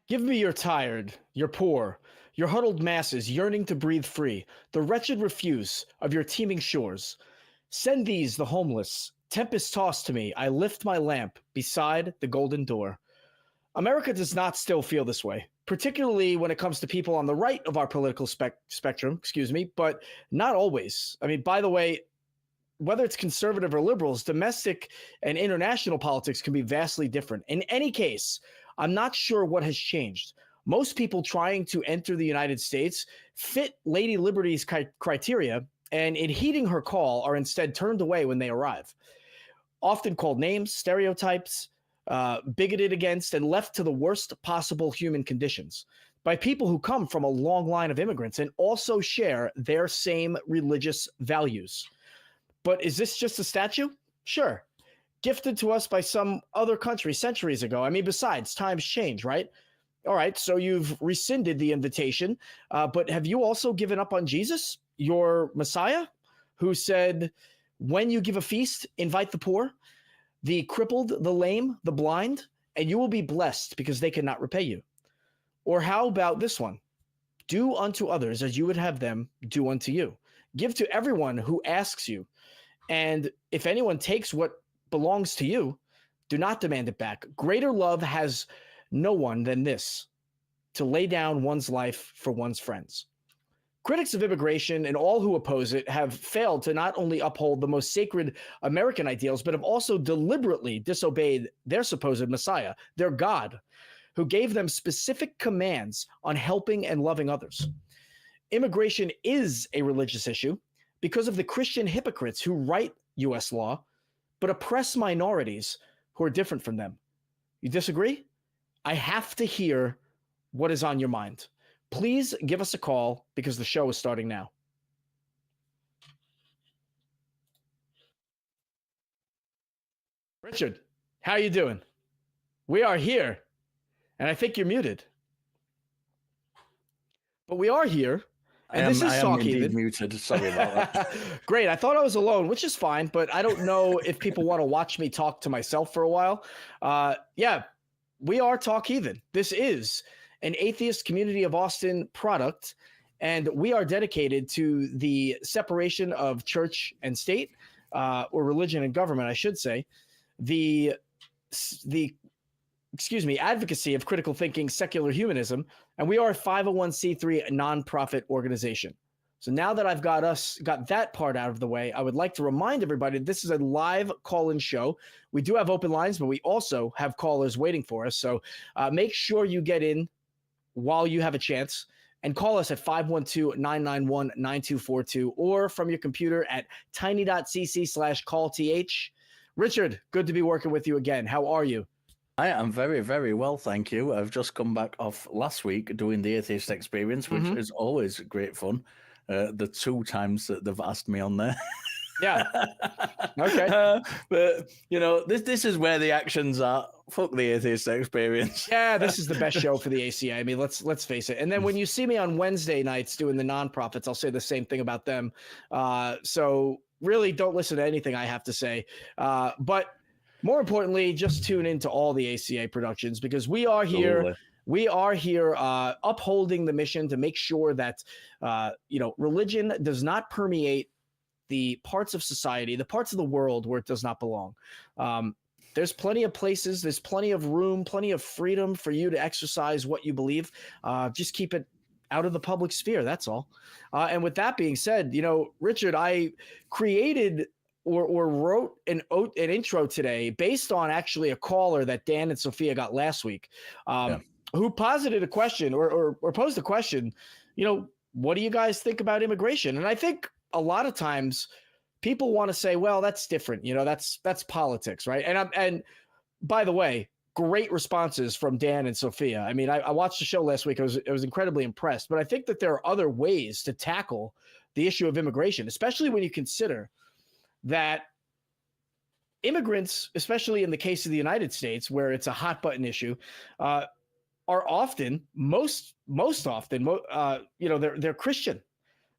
Give me your tired, your poor, your huddled masses yearning to breathe free, the wretched refuse of your teeming shores. Send these, the homeless, tempest tossed to me. I lift my lamp beside the golden door. America does not still feel this way, particularly when it comes to people on the right of our political spectrum, but not always. I mean, by the way, whether it's conservative or liberals, domestic and international politics can be vastly different. In any case, I'm not sure what has changed. Most people trying to enter the United States fit Lady Liberty's criteria, and in heeding her call, are instead turned away when they arrive. Often called names, stereotypes, bigoted against, and left to the worst possible human conditions by people who come from a long line of immigrants and also share their same religious values. But is this just a statue? Sure. Gifted to us by some other country centuries ago. I mean, besides, times change, right? All right, so you've rescinded the invitation, but have you also given up on Jesus, your Messiah, who said, when you give a feast, invite the poor, the crippled, the lame, the blind, and you will be blessed because they cannot repay you? Or how about this one? Do unto others as you would have them do unto you. Give to everyone who asks you. And if anyone takes what belongs to you, do not demand it back. Greater love has no one than this, to lay down one's life for one's friends. Critics of immigration and all who oppose it have failed to not only uphold the most sacred American ideals, but have also deliberately disobeyed their supposed Messiah, their God, who gave them specific commands on helping and loving others. Immigration is a religious issue because of the Christian hypocrites who write U.S. law, but oppress minorities who are different from them. You disagree? I have to hear what is on your mind. Please give us a call because the show is starting now. Richard, how are you doing? We are here, and I think you're muted. But we are here. And this is Talk Heathen. Muted. Sorry about that. Great. I thought I was alone, which is fine, but I don't know if people want to watch me talk to myself for a while. Yeah, we are Talk Heathen. This is an Atheist Community of Austin product, and we are dedicated to the separation of church and state, or religion and government, I should say, the advocacy of critical thinking, secular humanism, and we are a 501c3 nonprofit organization. So now that I've got that part out of the way, I would like to remind everybody this is a live call-in show. We do have open lines, but we also have callers waiting for us. So make sure you get in while you have a chance and call us at 512-991-9242 or from your computer at tiny.cc/callth. Richard, good to be working with you again. How are you? I am very, very well, thank you. I've just come back off last week doing the Atheist Experience, which is always great fun. The 2 times that they've asked me on there. Yeah. Okay. But, you know, this is where the actions are. Fuck the Atheist Experience. Yeah, this is the best show for the ACA. I mean, let's face it. And then when you see me on Wednesday nights doing the nonprofits, I'll say the same thing about them. So really don't listen to anything I have to say. But more importantly, just tune into all the ACA productions because we are here. Totally. We are here upholding the mission to make sure that, religion does not permeate the parts of society, the parts of the world where it does not belong. There's plenty of places, there's plenty of room, plenty of freedom for you to exercise what you believe. Just keep it out of the public sphere. That's all. And with that being said, Richard, I created or wrote an intro today based on actually a caller that Dan and Sophia got last week, who posited a question or posed a question, what do you guys think about immigration? And I think a lot of times people want to say, well, that's different. That's politics, right? And by the way, great responses from Dan and Sophia. I mean, I watched the show last week. I was incredibly impressed, but I think that there are other ways to tackle the issue of immigration, especially when you consider that immigrants, especially in the case of the United States, where it's a hot button issue, are often, most often, they're Christian.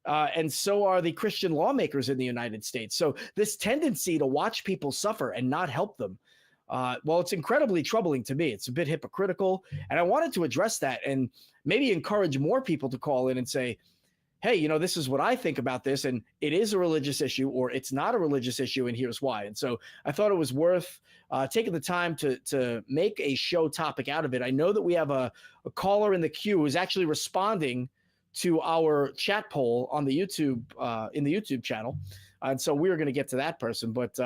And so are the Christian lawmakers in the United States. So this tendency to watch people suffer and not help them well, it's incredibly troubling to me. It's a bit hypocritical. And I wanted to address that and maybe encourage more people to call in and say, hey, you know, this is what I think about this, and it is a religious issue, or it's not a religious issue, and here's why. And so I thought it was worth taking the time to make a show topic out of it. I know that we have a caller in the queue who's actually responding to our chat poll on the YouTube in the YouTube channel, and so we're going to get to that person. But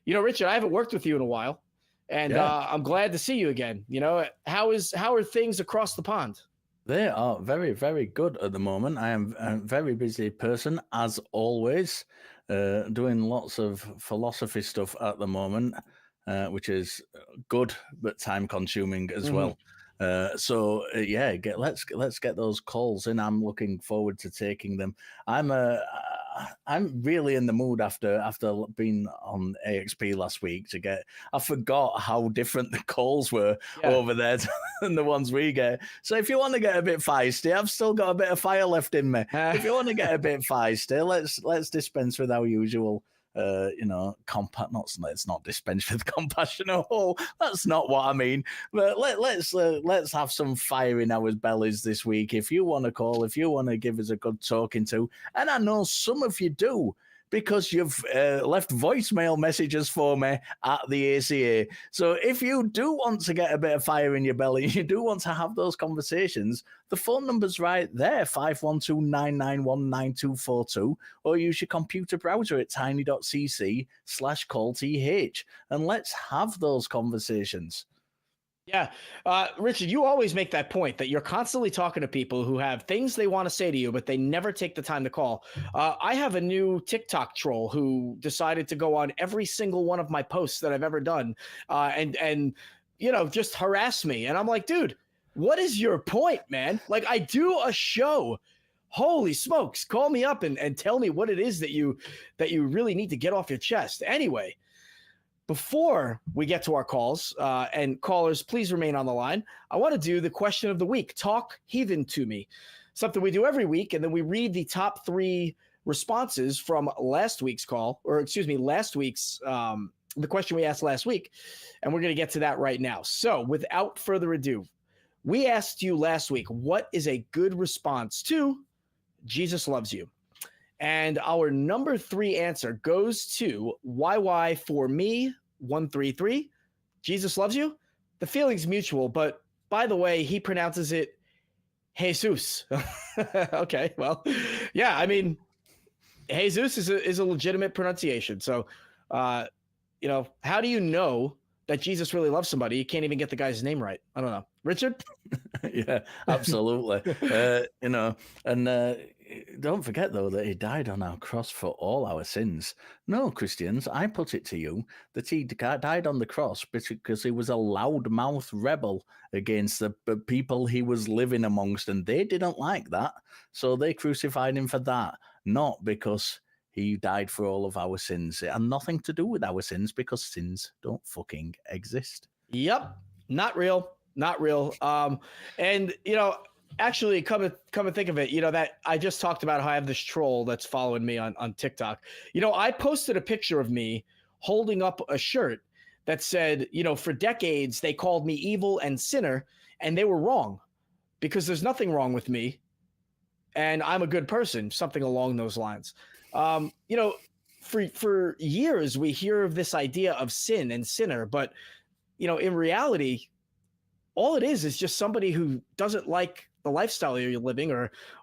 you know, Richard, I haven't worked with you in a while, and I'm glad to see you again. You know, how are things across the pond? They are very, very good at the moment. I am a very busy person, as always, doing lots of philosophy stuff at the moment, which is good but time-consuming as well. So yeah, let's get those calls in. I'm looking forward to taking them. I'm really in the mood after being on AXP last week to get. I forgot how different the calls were over there than the ones we get. So if you want to get a bit feisty, I've still got a bit of fire left in me. If you want to get a bit feisty, let's dispense with our usual. You know, let's not dispense with compassion. Oh, that's not what I mean. But let's have some fire in our bellies this week. If you want to call, if you want to give us a good talking to, and I know some of you do, because you've left voicemail messages for me at the ACA. So if you do want to get a bit of fire in your belly, you do want to have those conversations, the phone number's right there, 512-991-9242, or use your computer browser at tiny.cc/callth, and let's have those conversations. Yeah. Richard, you always make that point that you're constantly talking to people who have things they want to say to you, but they never take the time to call. I have a new TikTok troll who decided to go on every single one of my posts that I've ever done and you know, just harass me. And I'm like, dude, what is your point, man? Like, I do a show. Holy smokes. Call me up and tell me what it is that you really need to get off your chest. Anyway, before we get to our calls, and callers, please remain on the line, I want to do the question of the week. Talk Heathen to me. Something we do every week, and then we read the top 3 responses from last week's call, or excuse me, last week's, the question we asked last week, and we're going to get to that right now. So without further ado, we asked you last week, what is a good response to Jesus loves you? And our number 3 answer goes to YY for me 133. Jesus loves you. The feeling's mutual, but by the way, he pronounces it Jesus. Okay, well, yeah, I mean, Jesus is a legitimate pronunciation. So, you know, how do you know that Jesus really loves somebody? You can't even get the guy's name right. I don't know. Richard? Yeah, absolutely. You know, and don't forget, though, that he died on our cross for all our sins. No, Christians, I put it to you that he died on the cross because he was a loudmouth rebel against the people he was living amongst, and they didn't like that. So they crucified him for that, not because he died for all of our sins. It had nothing to do with our sins because sins don't fucking exist. Yep. Not real. Not real. And, you know, actually, come and think of it, you know, that I just talked about how I have this troll that's following me on TikTok. You know, I posted a picture of me holding up a shirt that said, you know, for decades, they called me evil and sinner, and they were wrong because there's nothing wrong with me. And I'm a good person, something along those lines. You know, for years, we hear of this idea of sin and sinner, but, you know, in reality, all it is just somebody who doesn't like the lifestyle you're living,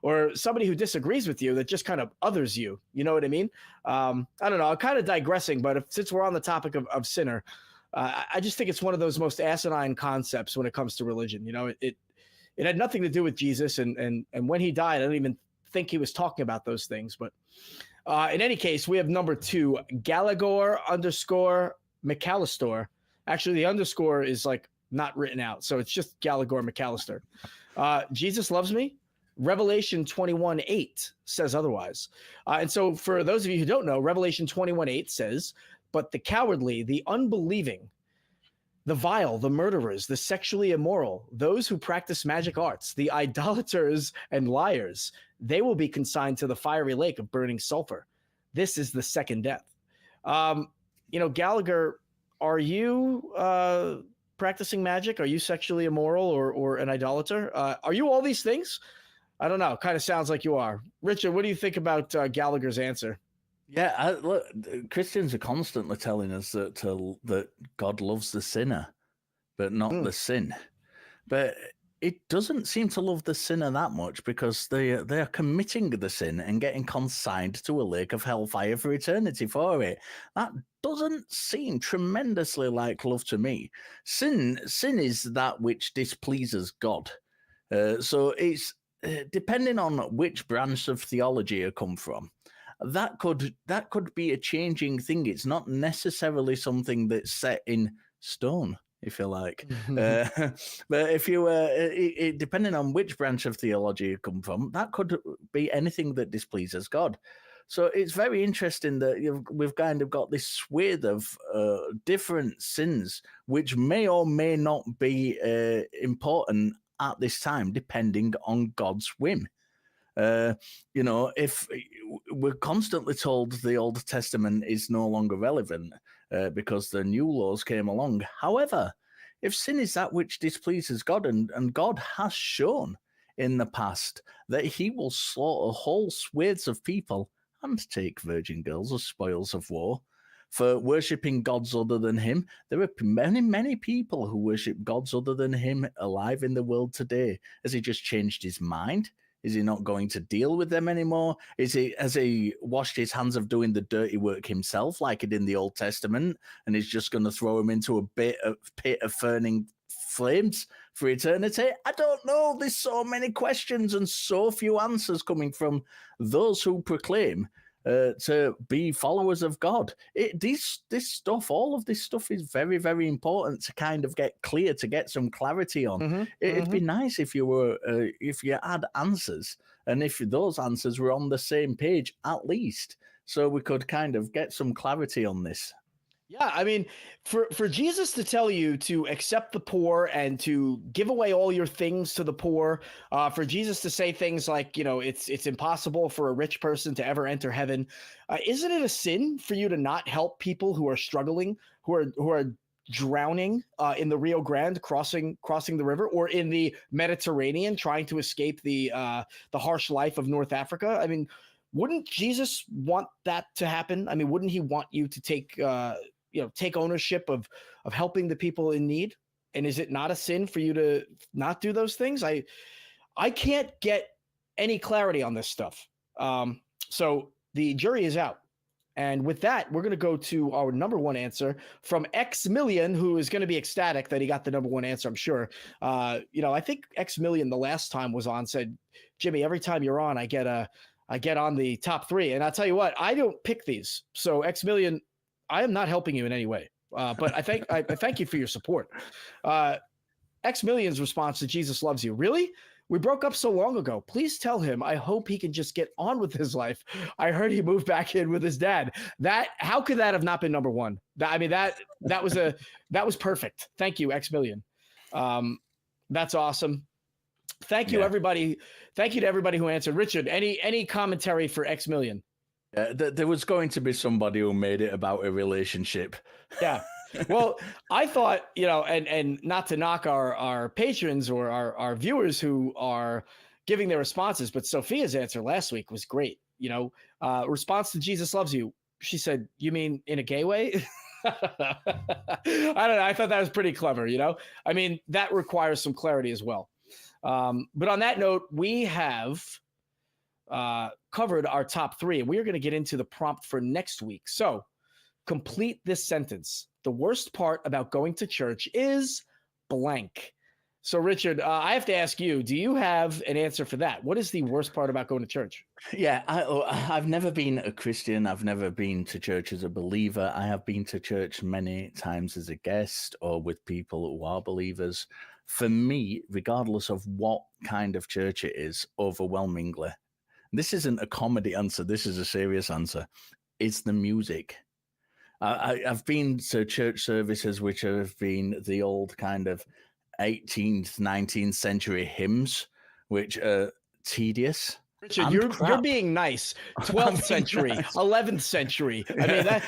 or somebody who disagrees with you that just kind of others you. You know what I mean? I don't know. I'm kind of digressing, but since we're on the topic of sinner, I just think it's one of those most asinine concepts when it comes to religion. You know, it had nothing to do with Jesus, and when he died, I don't even think he was talking about those things. But in any case, we have number 2, Gallagher _McAllister. Actually, the underscore is like not written out, so it's just Gallagher McAllister. Jesus loves me. Revelation 21:8 says otherwise. And so for those of you who don't know, Revelation 21:8 says, but the cowardly, the unbelieving, the vile, the murderers, the sexually immoral, those who practice magic arts, the idolaters and liars, they will be consigned to the fiery lake of burning sulfur. This is the second death. You know, Gallagher are you practicing magic? Are you sexually immoral or an idolater? Are you all these things? I don't know. Kind of sounds like you are. Richard, what do you think about Gallagher's answer? Yeah, look, Christians are constantly telling us that that God loves the sinner, but not the sin. But it doesn't seem to love the sinner that much, because they are committing the sin and getting consigned to a lake of hellfire for eternity for it. That doesn't seem tremendously like love to me. Sin is that which displeases God. So it's depending on which branch of theology you come from. That could be a changing thing. It's not necessarily something that's set in stone, if you like. But if you depending on which branch of theology you come from, that could be anything that displeases God. So it's very interesting that we've kind of got this swathe of different sins, which may or may not be important at this time, depending on God's whim. If we're constantly told the Old Testament is no longer relevant because the new laws came along. However, if sin is that which displeases God, and God has shown in the past that he will slaughter whole swathes of people and take virgin girls as spoils of war for worshipping gods other than him. There are many, many people who worship gods other than him alive in the world today. Has he just changed his mind? Is he not going to deal with them anymore? Has he washed his hands of doing the dirty work himself, like he did in the Old Testament, and he's just going to throw him into a pit of burning flames for eternity? I don't know. There's so many questions and so few answers coming from those who proclaim to be followers of God. All of this stuff is very, very important to kind of get clear, to get some clarity on. It'd be nice if you had answers, and if those answers were on the same page at least, so we could kind of get some clarity on this. Yeah, I mean, for Jesus to tell you to accept the poor and to give away all your things to the poor, for Jesus to say things like, it's impossible for a rich person to ever enter heaven, isn't it a sin for you to not help people who are struggling, who are drowning in the Rio Grande, crossing the river, or in the Mediterranean, trying to escape the harsh life of North Africa? I mean, wouldn't Jesus want that to happen? I mean, wouldn't he want you to take ownership of helping the people in need? And is it not a sin for you to not do those things? I can't get any clarity on this stuff. So the jury is out. And with that, we're going to go to our number one answer from X Million, who is going to be ecstatic that he got the number one answer, I'm sure. I think X Million the last time was on said, Jimmy, every time you're on, I get on the top three. And I'll tell you what, I don't pick these. So X Million, I am not helping you in any way, but I thank you for your support. X Million's response to Jesus loves you. Really? We broke up so long ago. Please tell him I hope he can just get on with his life. I heard he moved back in with his dad. How could that have not been number one? That was perfect. Thank you, X Million. That's awesome. Thank you, everybody. Thank you to everybody who answered. Richard, any commentary for X Million? There was going to be somebody who made it about a relationship. Yeah. Well, I thought, and not to knock our patrons or our viewers who are giving their responses, but Sophia's answer last week was great. Response to Jesus loves you. She said, you mean in a gay way? I don't know. I thought that was pretty clever. I mean, that requires some clarity as well. But on that note, we have covered our top three, and we are going to get into the prompt for next week. So complete this sentence. The worst part about going to church is blank. So Richard, I have to ask you, do you have an answer for that? What is the worst part about going to church? Yeah, I've never been a Christian. I've never been to church as a believer. I have been to church many times as a guest or with people who are believers. For me, regardless of what kind of church it is, overwhelmingly, this isn't a comedy answer, this is a serious answer, it's the music. I've been to church services which have been the old kind of 18th, 19th century hymns, which are tedious. Richard, you're being nice. 12th century, nice. 11th century. I mean, that.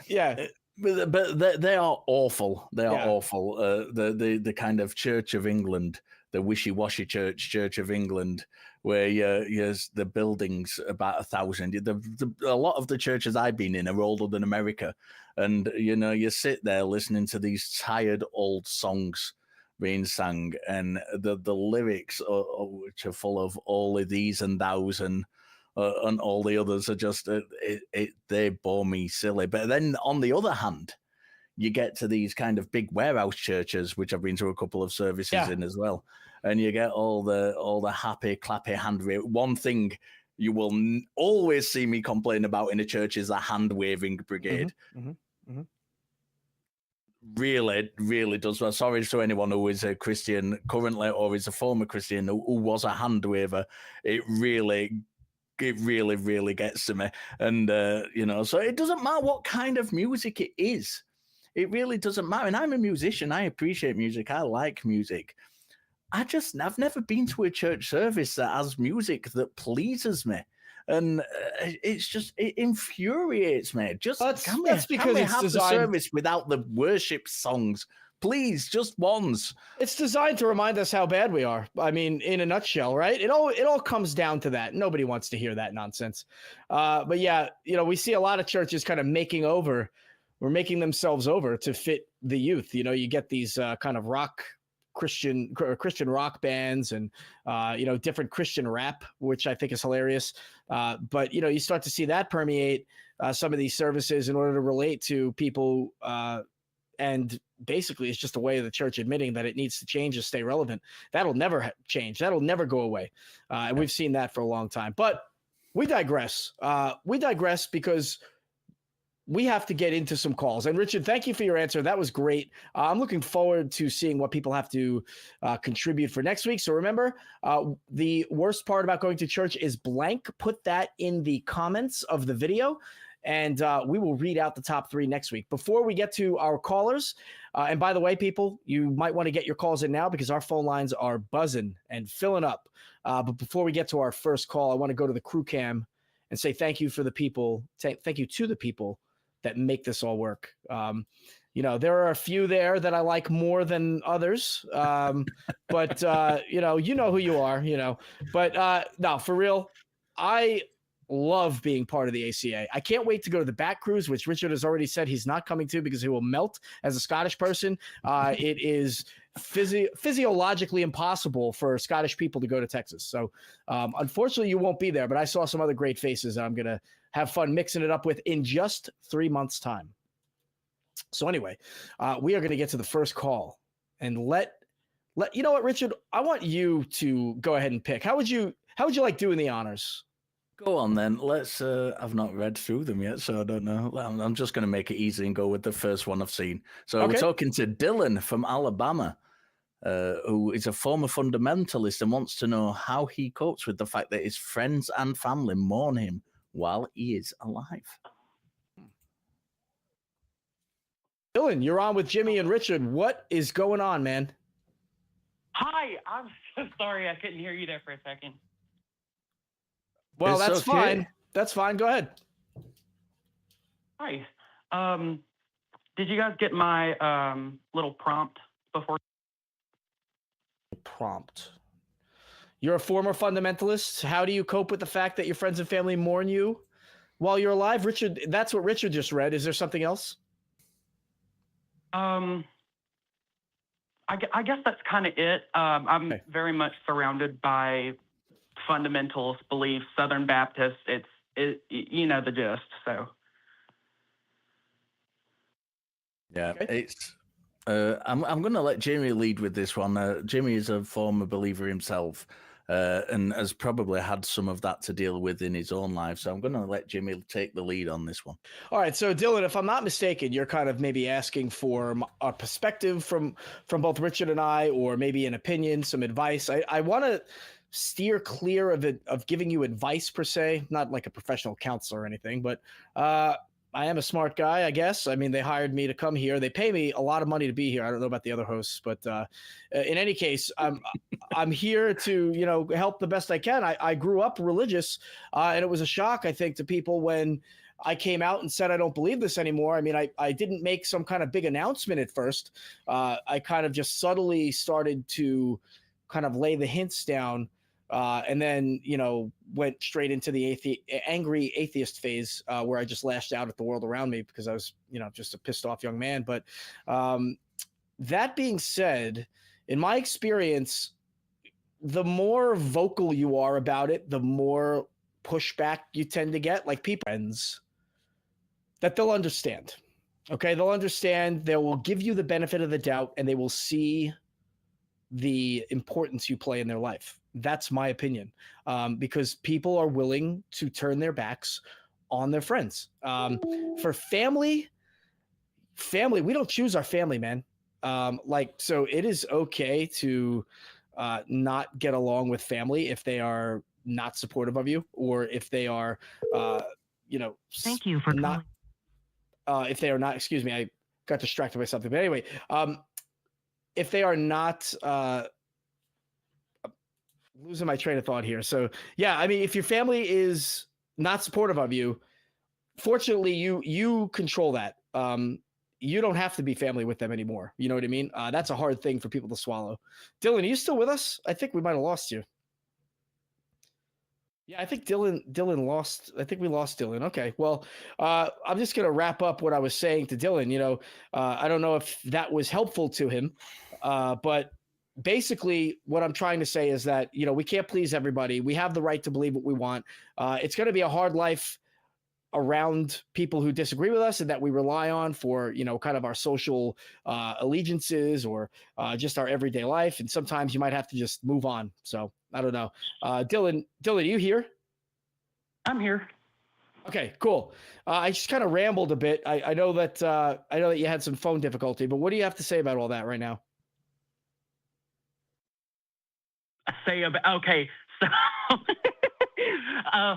Yeah. But they are awful. They are Yeah. awful. The kind of Church of England, the wishy-washy Church of England, where yes, the buildings about 1,000. A lot of the churches I've been in are older than America, and you sit there listening to these tired old songs being sang, and the lyrics which are full of all of these and thous and all the others are just they bore me silly. But then on the other hand, you get to these kind of big warehouse churches, which I've been to a couple of services in as well, and you get all the happy clappy hand wave. One thing you will always see me complain about in a church is the hand waving brigade. Really does. Well, sorry to anyone who is a Christian currently or is a former Christian who was a hand waver. It really gets to me. And so it doesn't matter what kind of music it is. It really doesn't matter. And I'm a musician. I appreciate music. I like music. I've never been to a church service that has music that pleases me. And it infuriates me. Can we have the service without the worship songs? Please, just once. It's designed to remind us how bad we are. I mean, in a nutshell, right? It all comes down to that. Nobody wants to hear that nonsense. But yeah, we see a lot of churches kind of making themselves over to fit the youth. You get these kind of Christian rock bands and different Christian rap, which I think is hilarious. But you start to see that permeate some of these services in order to relate to people. And basically, it's just a way of the church admitting that it needs to change to stay relevant. That'll never change. That'll never go away. And we've seen that for a long time. But we digress. We digress because we have to get into some calls. And Richard, thank you for your answer. That was great. I'm looking forward to seeing what people have to contribute for next week. So remember, the worst part about going to church is blank. Put that in the comments of the video, and we will read out the top 3 next week. Before we get to our callers, and by the way, people, you might want to get your calls in now because our phone lines are buzzing and filling up. But before we get to our first call, I want to go to the crew cam and say thank you to the people that make this all work. There are a few there that I like more than others, but you know who you are, but no, for real, I love being part of the ACA. I can't wait to go to the back cruise, which Richard has already said he's not coming to because he will melt as a Scottish person. It is physiologically impossible for Scottish people to go to Texas. So unfortunately you won't be there, but I saw some other great faces that I'm going to have fun mixing it up with in just 3 months time. So anyway, we are going to get to the first call and let you know what, Richard, I want you to go ahead and pick. How would you like doing the honors? Go on then. Let's. I've not read through them yet, so I don't know. I'm just going to make it easy and go with the first one I've seen. So okay. We're talking to Dylan from Alabama, who is a former fundamentalist and wants to know how he copes with the fact that his friends and family mourn him while he is alive. Dylan, you're on with Jimmy and Richard. What is going on, man? Hi, I'm so sorry I couldn't hear you there for a second. Well, that's okay. Fine. That's fine. Go ahead. Hi. Did you guys get my little prompt before? Prompt. You're a former fundamentalist. How do you cope with the fact that your friends and family mourn you while you're alive? Richard, that's what Richard just read. Is there something else? I guess that's kind of it. I'm very much surrounded by fundamentalist beliefs, Southern Baptist. You know the gist. So yeah, okay. It's. I'm going to let Jimmy lead with this one. Jimmy is a former believer himself, and has probably had some of that to deal with in his own life. So I'm going to let Jimmy take the lead on this one. All right. So Dylan, if I'm not mistaken, you're kind of maybe asking for a perspective from both Richard and I, or maybe an opinion, some advice. I want to steer clear of giving you advice per se, not like a professional counselor or anything, but I am a smart guy, I guess. I mean, they hired me to come here. They pay me a lot of money to be here. I don't know about the other hosts, but in any case, I'm here to, help the best I can. I grew up religious, and it was a shock, I think, to people when I came out and said I don't believe this anymore. I mean, I didn't make some kind of big announcement at first. I kind of just subtly started to kind of lay the hints down, and then went straight into the angry atheist phase, where I just lashed out at the world around me because I was just a pissed off young man. But that being said, in my experience, the more vocal you are about it, the more pushback you tend to get. Like people, friends, that they'll understand. Okay, they'll understand. They will give you the benefit of the doubt, and they will see the importance you play in their life. That's my opinion, because people are willing to turn their backs on their friends. For family, we don't choose our family, man. So it is okay to not get along with family if they are not supportive of you, or if they are, Thank you for not, calling. if they are not, excuse me, I got distracted by something. But anyway, if they are not, losing my train of thought here. So yeah, I mean, if your family is not supportive of you, fortunately, you control that. You don't have to be family with them anymore. You know what I mean? That's a hard thing for people to swallow. Dylan, are you still with us? I think we might have lost you. Yeah, I think Dylan lost. I think we lost Dylan. Okay, well, I'm just going to wrap up what I was saying to Dylan. I don't know if that was helpful to him, but basically what I'm trying to say is that, we can't please everybody. We have the right to believe what we want. It's going to be a hard life around people who disagree with us and that we rely on for, kind of our social allegiances, or just our everyday life. And sometimes you might have to just move on. So I don't know. Dylan, are you here? I'm here. Okay, cool. I just kind of rambled a bit. I know that you had some phone difficulty, but what do you have to say about all that right now? Okay, so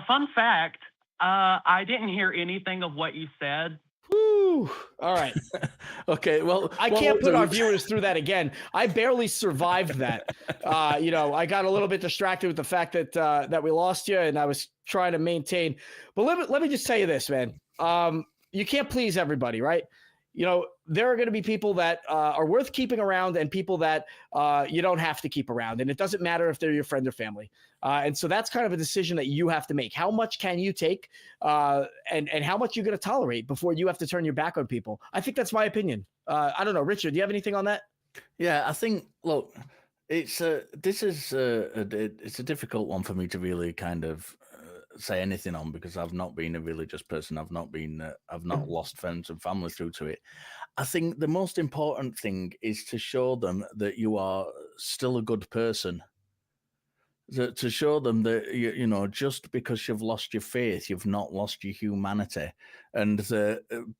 fun fact, I didn't hear anything of what you said. Woo! All right. Okay, well, I can't put our viewers through that again. I barely survived that. I got a little bit distracted with the fact that we lost you, and I was trying to maintain. But let me just tell you this, man. You can't please everybody, right? There are going to be people that are worth keeping around, and people that you don't have to keep around. And it doesn't matter if they're your friend or family. And so that's kind of a decision that you have to make. How much can you take, and how much you're going to tolerate before you have to turn your back on people? I think that's my opinion. I don't know. Richard, do you have anything on that? Yeah, I think, look, it's a difficult one for me to really kind of say anything on, because I've not been a religious person. I've not lost friends and family through to it. I think the most important thing is to show them that you are still a good person. To show them that, just because you've lost your faith, you've not lost your humanity. And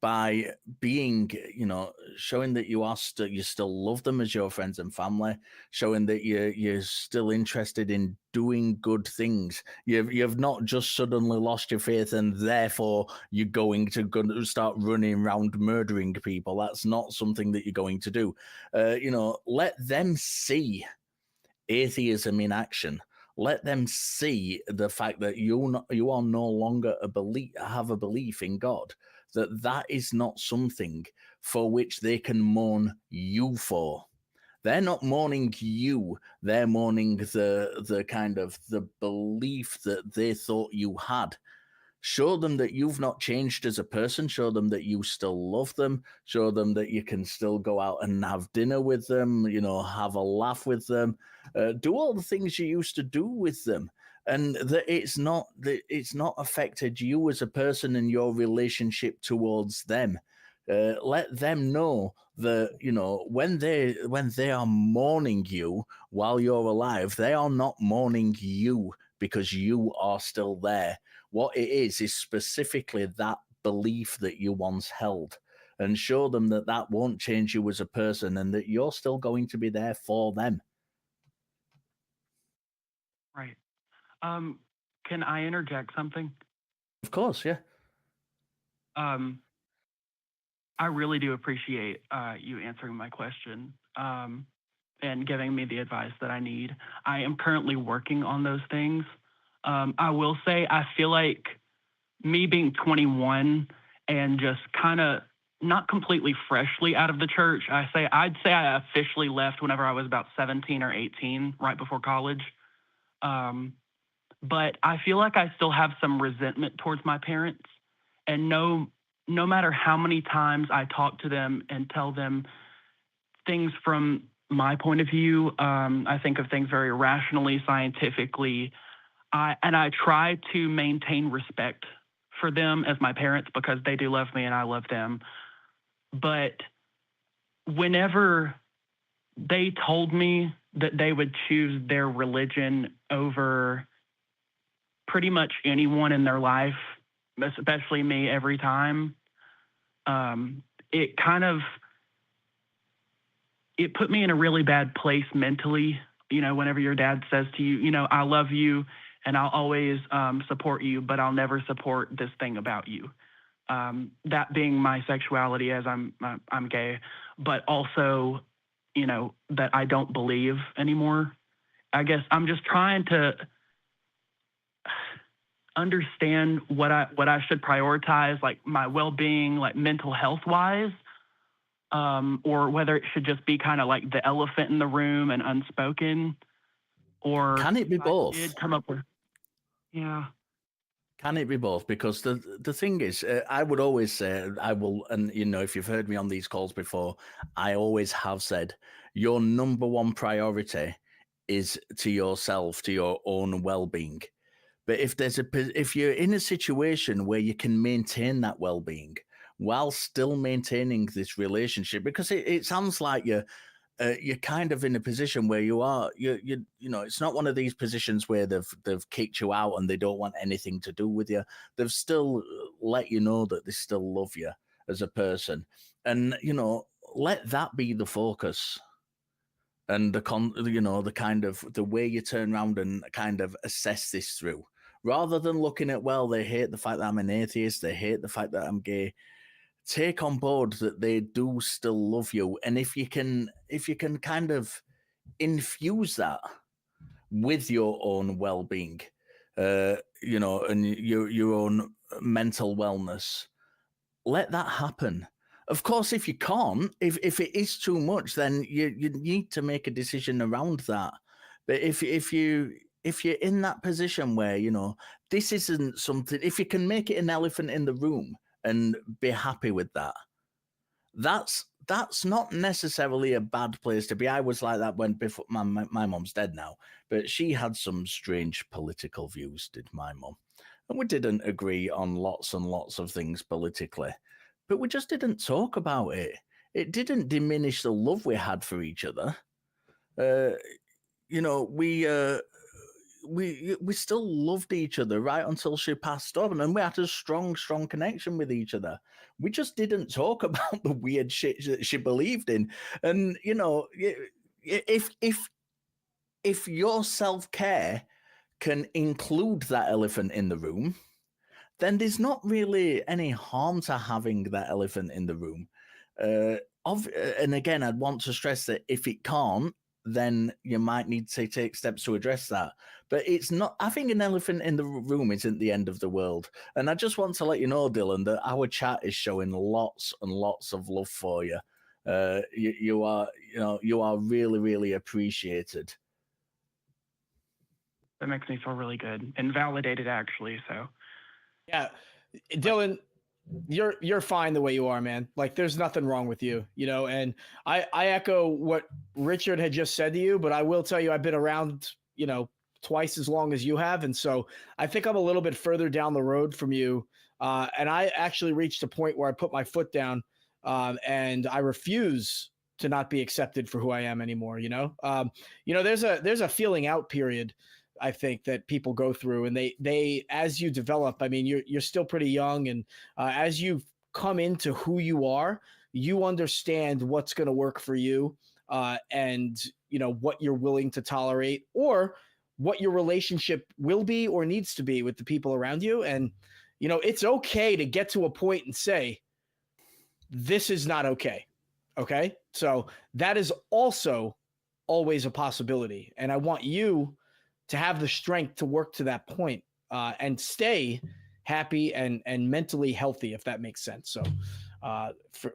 by being, showing that you still love them as your friends and family, showing that you're still interested in doing good things. You've not just suddenly lost your faith and therefore you're going to start running around murdering people. That's not something that you're going to do. Let them see atheism in action. Let them see the fact that you are no longer have a belief in God, that is not something for which they can mourn you for. They're not mourning you. They're mourning the kind of the belief that they thought you had. Show them that you've not changed as a person. Show them that you still love them. Show them that you can still go out and have dinner with them, have a laugh with them. Do all the things you used to do with them. And that it's not affected you as a person and your relationship towards them. Let them know that, when they are mourning you while you're alive, they are not mourning you because you are still there. What it is specifically that belief that you once held, and show them that won't change you as a person and that you're still going to be there for them. Right. Can I interject something? Of course, yeah. I really do appreciate you answering my question and giving me the advice that I need. I am currently working on those things. I will say I feel like me being 21 and just kind of not completely freshly out of the church. I'd say I officially left whenever I was about 17 or 18, right before college. But I feel like I still have some resentment towards my parents. And no matter how many times I talk to them and tell them things from my point of view, I think of things very rationally, scientifically. I try to maintain respect for them as my parents because they do love me and I love them. But whenever they told me that they would choose their religion over pretty much anyone in their life, especially me every time, it put me in a really bad place mentally. You know, whenever your dad says to you, you know, I love you and I'll always support you, but I'll never support this thing about you. That being my sexuality, as I'm gay, but also, you know, that I don't believe anymore. I guess I'm just trying to understand what I should prioritize, like my well-being, like mental health wise, or whether it should just be kind of like the elephant in the room and unspoken, or can it be both? I did come up with, yeah. Can it be both? Because the thing is, I would always say, I will, and you know, if you've heard me on these calls before, I always have said, your number one priority is to yourself, to your own well-being. But if you're in a situation where you can maintain that well-being while still maintaining this relationship, because it sounds like you're kind of in a position where you know, it's not one of these positions where they've kicked you out and they don't want anything to do with you. They've still let you know that they still love you as a person, and you know, let that be the focus. And the way you turn around and kind of assess this through, rather than looking at, well, they hate the fact that I'm an atheist, they hate the fact that I'm gay. Take on board that they do still love you, and if you can kind of infuse that with your own well-being, you know, and your own mental wellness, let that happen. Of course, if you can't, if it is too much, then you need to make a decision around that. But if you're in that position where, you know, this isn't something, if you can make it an elephant in the room and be happy with that, that's not necessarily a bad place to be. I was like that when before my mom's dead now, but she had some strange political views, did my mom, and we didn't agree on lots and lots of things politically, but we just didn't talk about it. It didn't diminish the love we had for each other. You know, we still loved each other right until she passed on, and we had a strong connection with each other. We just didn't talk about the weird shit that she believed in. And you know, if your self-care can include that elephant in the room, then there's not really any harm to having that elephant in the room. And again, I'd want to stress that if it can't, then you might need to take steps to address that. But it's not, having an elephant in the room isn't the end of the world. And I just want to let you know, Dylan, that our chat is showing lots and lots of love for you. You are really, really appreciated. That makes me feel really good and validated, actually. So, yeah, Dylan, you're fine the way you are, man. Like, there's nothing wrong with you, you know. And I echo what Richard had just said to you, but I will tell you, I've been around, you know, twice as long as you have, and so I think I'm a little bit further down the road from you. And I actually reached a point where I put my foot down, and I refuse to not be accepted for who I am anymore. You know, there's a feeling out period, I think, that people go through, and they as you develop, I mean, you're still pretty young, and as you come into who you are, you understand what's going to work for you, and you know what you're willing to tolerate, or what your relationship will be or needs to be with the people around you. And you know, it's okay to get to a point and say, this is not okay. Okay, so that is also always a possibility, and I want you to have the strength to work to that point, and stay happy and mentally healthy, if that makes sense. So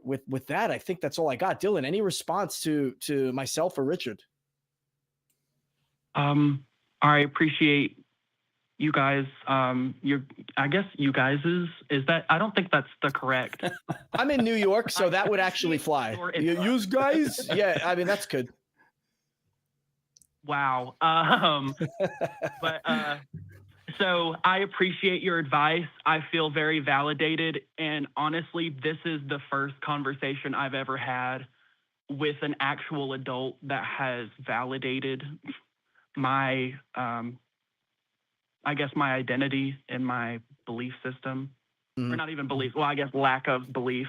with that, I think that's all I got. Dylan, any response to myself or Richard? I appreciate you guys. I guess you guys is that, I don't think that's the correct. I'm in New York, so that would actually fly. Use guys? Yeah, I mean, that's good. Wow. But so I appreciate your advice. I feel very validated. And honestly, this is the first conversation I've ever had with an actual adult that has validated my, I guess, my identity and my belief system. Or not even belief. Well, I guess lack of belief.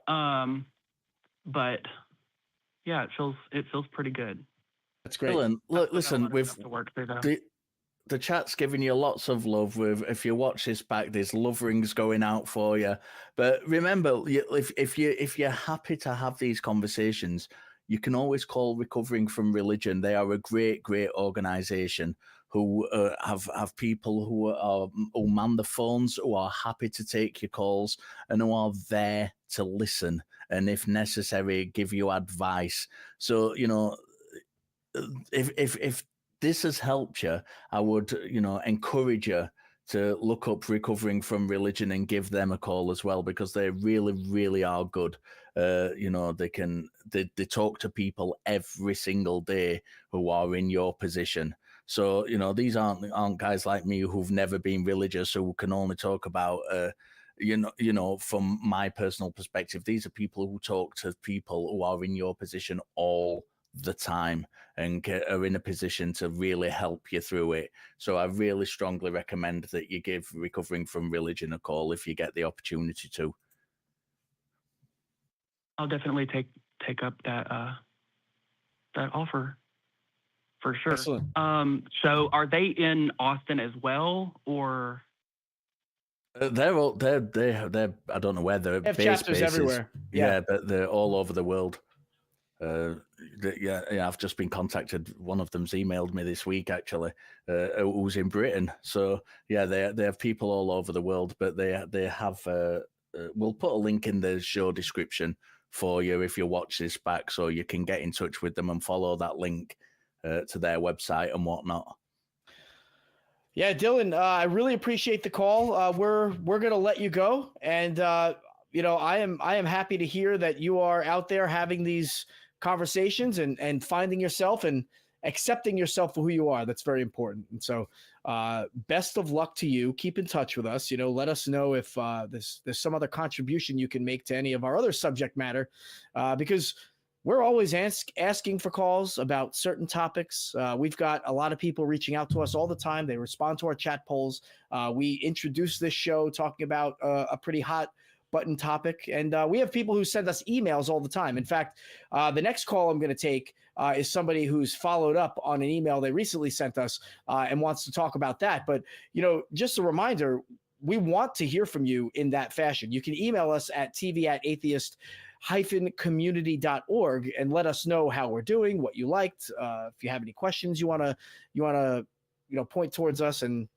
But yeah, it feels pretty good. That's great. Dylan, look, listen, the chat's giving you lots of love. If you watch this back, there's love rings going out for you. But remember, if you're happy to have these conversations, you can always call Recovering from Religion. They are a great organization who have people who man the phones, who are happy to take your calls, and who are there to listen, and if necessary, give you advice. So, you know, if this has helped you, I would, encourage you to look up Recovering from Religion and give them a call as well, because they really, really are good. They talk to people every single day who are in your position. So, these aren't guys like me who've never been religious, who can only talk about, from my personal perspective. These are people who talk to people who are in your position all the time and are in a position to really help you through it. So I really strongly recommend that you give Recovering from Religion a call if you get the opportunity to. I'll definitely take up that offer for sure. Excellent. So are they in Austin as well, or? They're I don't know where their they have base chapters bases. everywhere. Yeah, but they're all over the world. I've just been contacted. One of them's emailed me this week, actually, who's in Britain. So yeah, they have people all over the world, but they have. We'll put a link in the show description for you if you watch this back, so you can get in touch with them and follow that link to their website and whatnot. Yeah, Dylan, I really appreciate the call. We're gonna let you go, and I am happy to hear that you are out there having these conversations and finding yourself and accepting yourself for who you are. That's very important. And so best of luck to you. Keep in touch with us. Let us know if there's some other contribution you can make to any of our other subject matter, because we're always asking for calls about certain topics. We've got a lot of people reaching out to us all the time. They respond to our chat polls. We introduced this show talking about a pretty hot button topic. And we have people who send us emails all the time. In fact, the next call I'm going to take is somebody who's followed up on an email they recently sent us and wants to talk about that. But, just a reminder, we want to hear from you in that fashion. You can email us at tv@atheist-community.org and let us know how we're doing, what you liked. If you have any questions you want to point towards us, and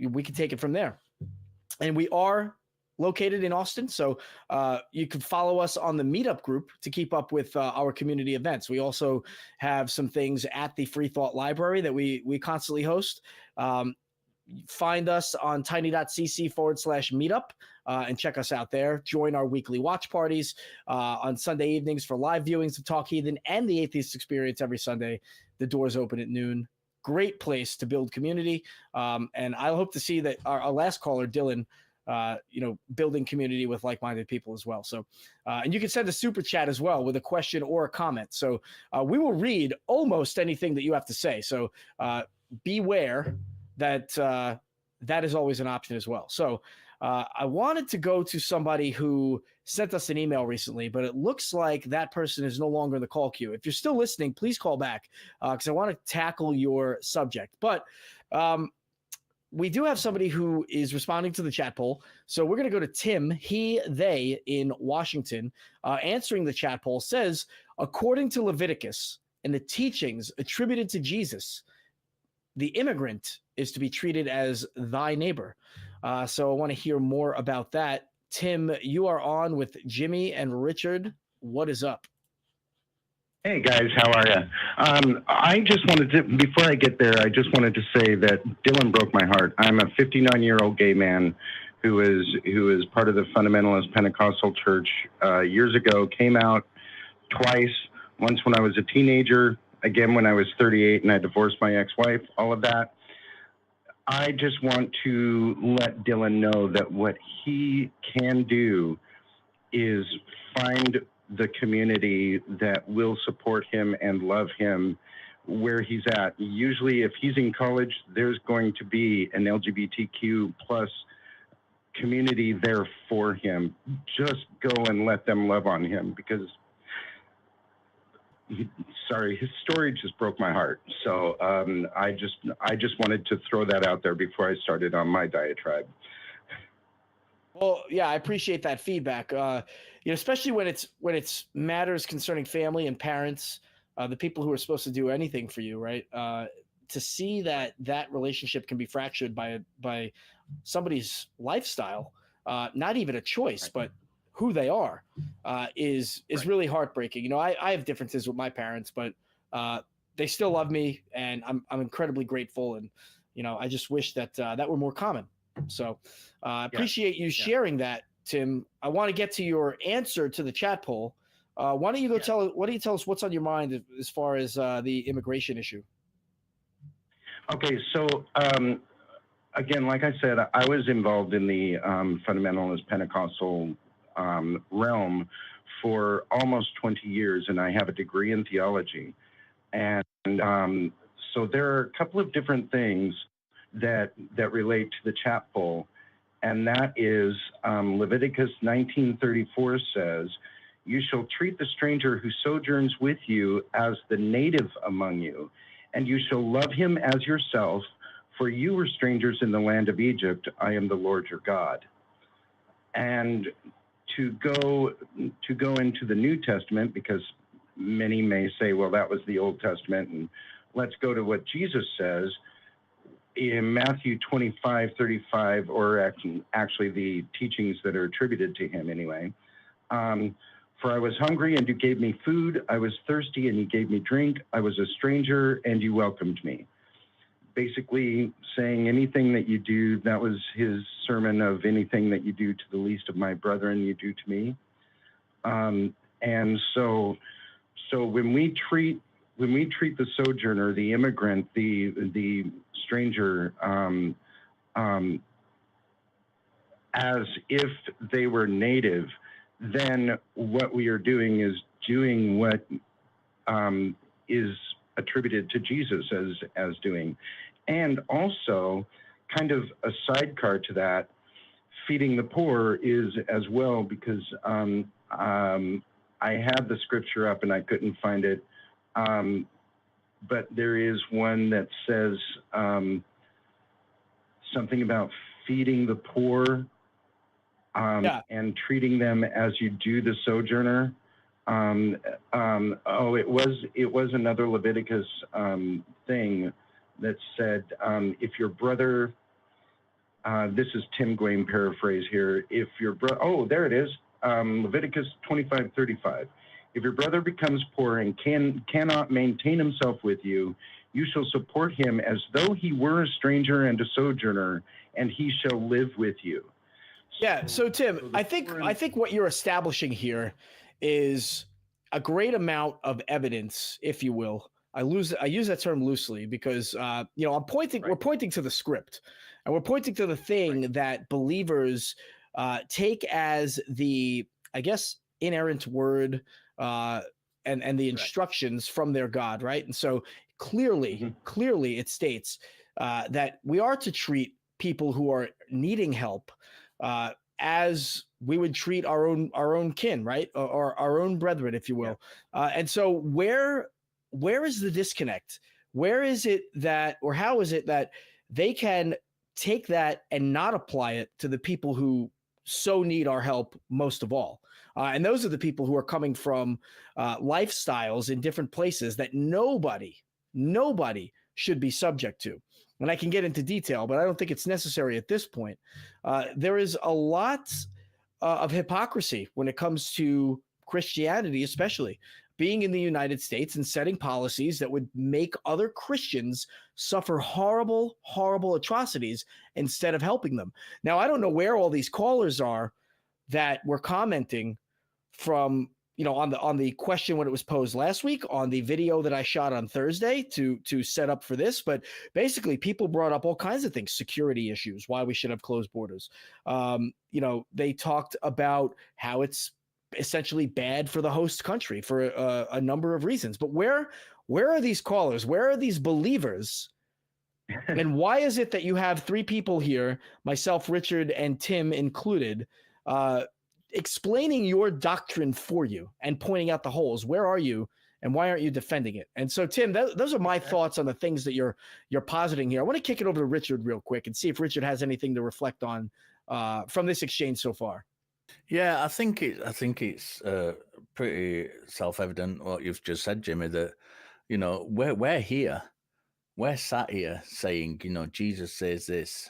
we can take it from there. And we are located in Austin, so you can follow us on the meetup group to keep up with our community events. We also have some things at the Free Thought Library that we constantly host. Find us on tiny.cc/meetup and check us out there. Join our weekly watch parties on Sunday evenings for live viewings of Talk Heathen and the Atheist Experience every Sunday. The doors open at noon. Great place to build community. And I hope to see that our last caller, Dylan, building community with like-minded people as well. So, and you can send a super chat as well with a question or a comment. So we will read almost anything that you have to say. So beware that that is always an option as well. So I wanted to go to somebody who sent us an email recently, but it looks like that person is no longer in the call queue. If you're still listening, please call back because I want to tackle your subject. But we do have somebody who is responding to the chat poll. So we're going to go to Tim, they in Washington, answering the chat poll, says, according to Leviticus and the teachings attributed to Jesus, the immigrant is to be treated as thy neighbor. So I want to hear more about that. Tim, you are on with Jimmy and Richard. What is up? Hey guys, how are you? I just wanted to, before I get there, I just wanted to say that Dylan broke my heart. I'm a 59-year-old gay man who is part of the Fundamentalist Pentecostal Church years ago, came out twice, once when I was a teenager, again when I was 38 and I divorced my ex-wife, all of that. I just want to let Dylan know that what he can do is find the community that will support him and love him where he's at. Usually if he's in college, there's going to be an LGBTQ plus community there for him. Just go and let them love on him, because his story just broke my heart. So I just wanted to throw that out there before I started on my diatribe. Well, yeah, I appreciate that feedback. Especially when it's matters concerning family and parents, the people who are supposed to do anything for you, right? To see that relationship can be fractured by somebody's lifestyle, not even a choice, but who they are, is really heartbreaking. I have differences with my parents, but they still love me, and I'm incredibly grateful. And I just wish that that were more common. So appreciate you sharing that, Tim. I want to get to your answer to the chat poll. Why don't you tell us what's on your mind as far as the immigration issue? Okay, so again, like I said, I was involved in the fundamentalist Pentecostal realm for almost 20 years, and I have a degree in theology. And so there are a couple of different things that relate to the chat poll, and that is Leviticus 19:34 says, "You shall treat the stranger who sojourns with you as the native among you, and you shall love him as yourself, for you were strangers in the land of Egypt. I am the Lord your God." And to go into the New Testament, because many may say, well, that was the Old Testament, and let's go to what Jesus says in Matthew 25:35, or actually the teachings that are attributed to him anyway. "For I was hungry and you gave me food. I was thirsty and you gave me drink. I was a stranger and you welcomed me." Basically saying anything that you do, that was his sermon of anything that you do to the least of my brethren, you do to me. And so when we treat the sojourner, the immigrant, the stranger, as if they were native, then what we are doing is doing what is attributed to Jesus as doing. And also, kind of a sidecar to that, feeding the poor is as well, because I had the scripture up and I couldn't find it. But there is one that says something about feeding the poor and treating them as you do the sojourner. It was another Leviticus thing that said, if your brother, this is Tim Gwaine paraphrase here, if your brother, there it is, Leviticus 25:35. "If your brother becomes poor and cannot maintain himself with you, you shall support him as though he were a stranger and a sojourner, and he shall live with you." Yeah. So Tim, I think what you're establishing here is a great amount of evidence, if you will. I use that term loosely because we're pointing to the script, and we're pointing to the thing that believers take as the, I guess, inerrant word and the instructions from their God, right? And so clearly it states that we are to treat people who are needing help as we would treat our own kin, right? Or our own brethren, if you will. And so where is the disconnect? Where is it that, or how is it that they can take that and not apply it to the people who so need our help most of all? And those are the people who are coming from lifestyles in different places that nobody should be subject to. and I can get into detail, but I don't think it's necessary at this point. There is a lot of hypocrisy when it comes to Christianity, especially being in the United States and setting policies that would make other Christians suffer horrible, horrible atrocities instead of helping them. Now, I don't know where all these callers are that were commenting from, on the question when it was posed last week, on the video that I shot on Thursday to set up for this. But basically, people brought up all kinds of things, security issues, why we should have closed borders. They talked about how it's essentially bad for the host country for a number of reasons. But where are these callers? Where are these believers? And why is it that you have three people here, myself, Richard, and Tim included, explaining your doctrine for you and pointing out the holes? Where are you, and why aren't you defending it? And so, Tim, those are my thoughts on the things that you're positing here. I want to kick it over to Richard real quick and see if Richard has anything to reflect on from this exchange so far. Yeah, I think it's pretty self-evident what you've just said, Jimmy, that, we're here. We're sat here saying, Jesus says this.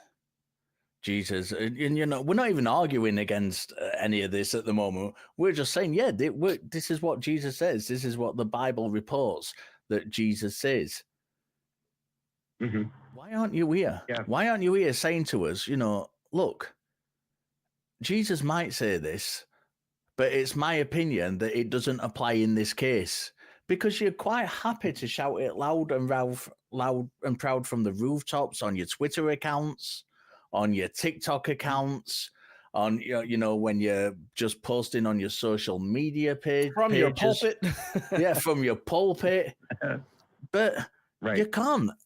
Jesus, and we're not even arguing against any of this at the moment. We're just saying, yeah, this is what Jesus says. This is what the Bible reports that Jesus says. Mm-hmm. Why aren't you here? Yeah. Why aren't you here saying to us, look, Jesus might say this, but it's my opinion that it doesn't apply in this case, because you're quite happy to shout it loud and proud from the rooftops on your Twitter accounts, on your TikTok accounts, on when you're just posting on your social media page from pages. Your pulpit. Yeah, from your pulpit. But Right.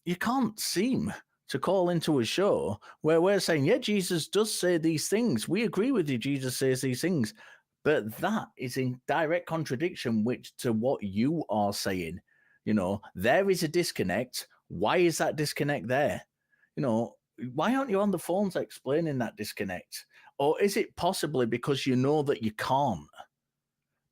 you can't seem to call into a show where we're saying, yeah, Jesus does say these things. We agree with you, Jesus says these things. But that is in direct contradiction to what you are saying. There is a disconnect. Why is that disconnect there? Why aren't you on the phones explaining that disconnect? Or is it possibly because you know that you can't?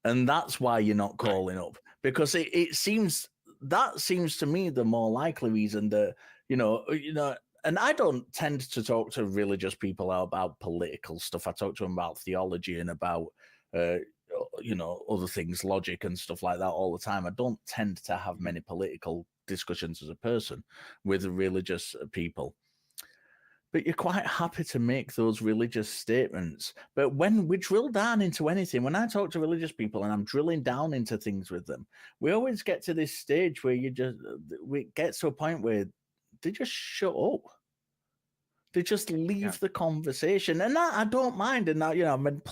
And that's why you're not calling up? Because it seems to me the more likely reason that, and I don't tend to talk to religious people about political stuff. I talk to them about theology and about, other things, logic and stuff like that all the time. I don't tend to have many political discussions as a person with religious people. But you're quite happy to make those religious statements. But when we drill down into anything, when I talk to religious people and I'm drilling down into things with them, we always get to this stage where we get to a point where they just shut up. They just leave the conversation. And that I don't mind. And now, I've made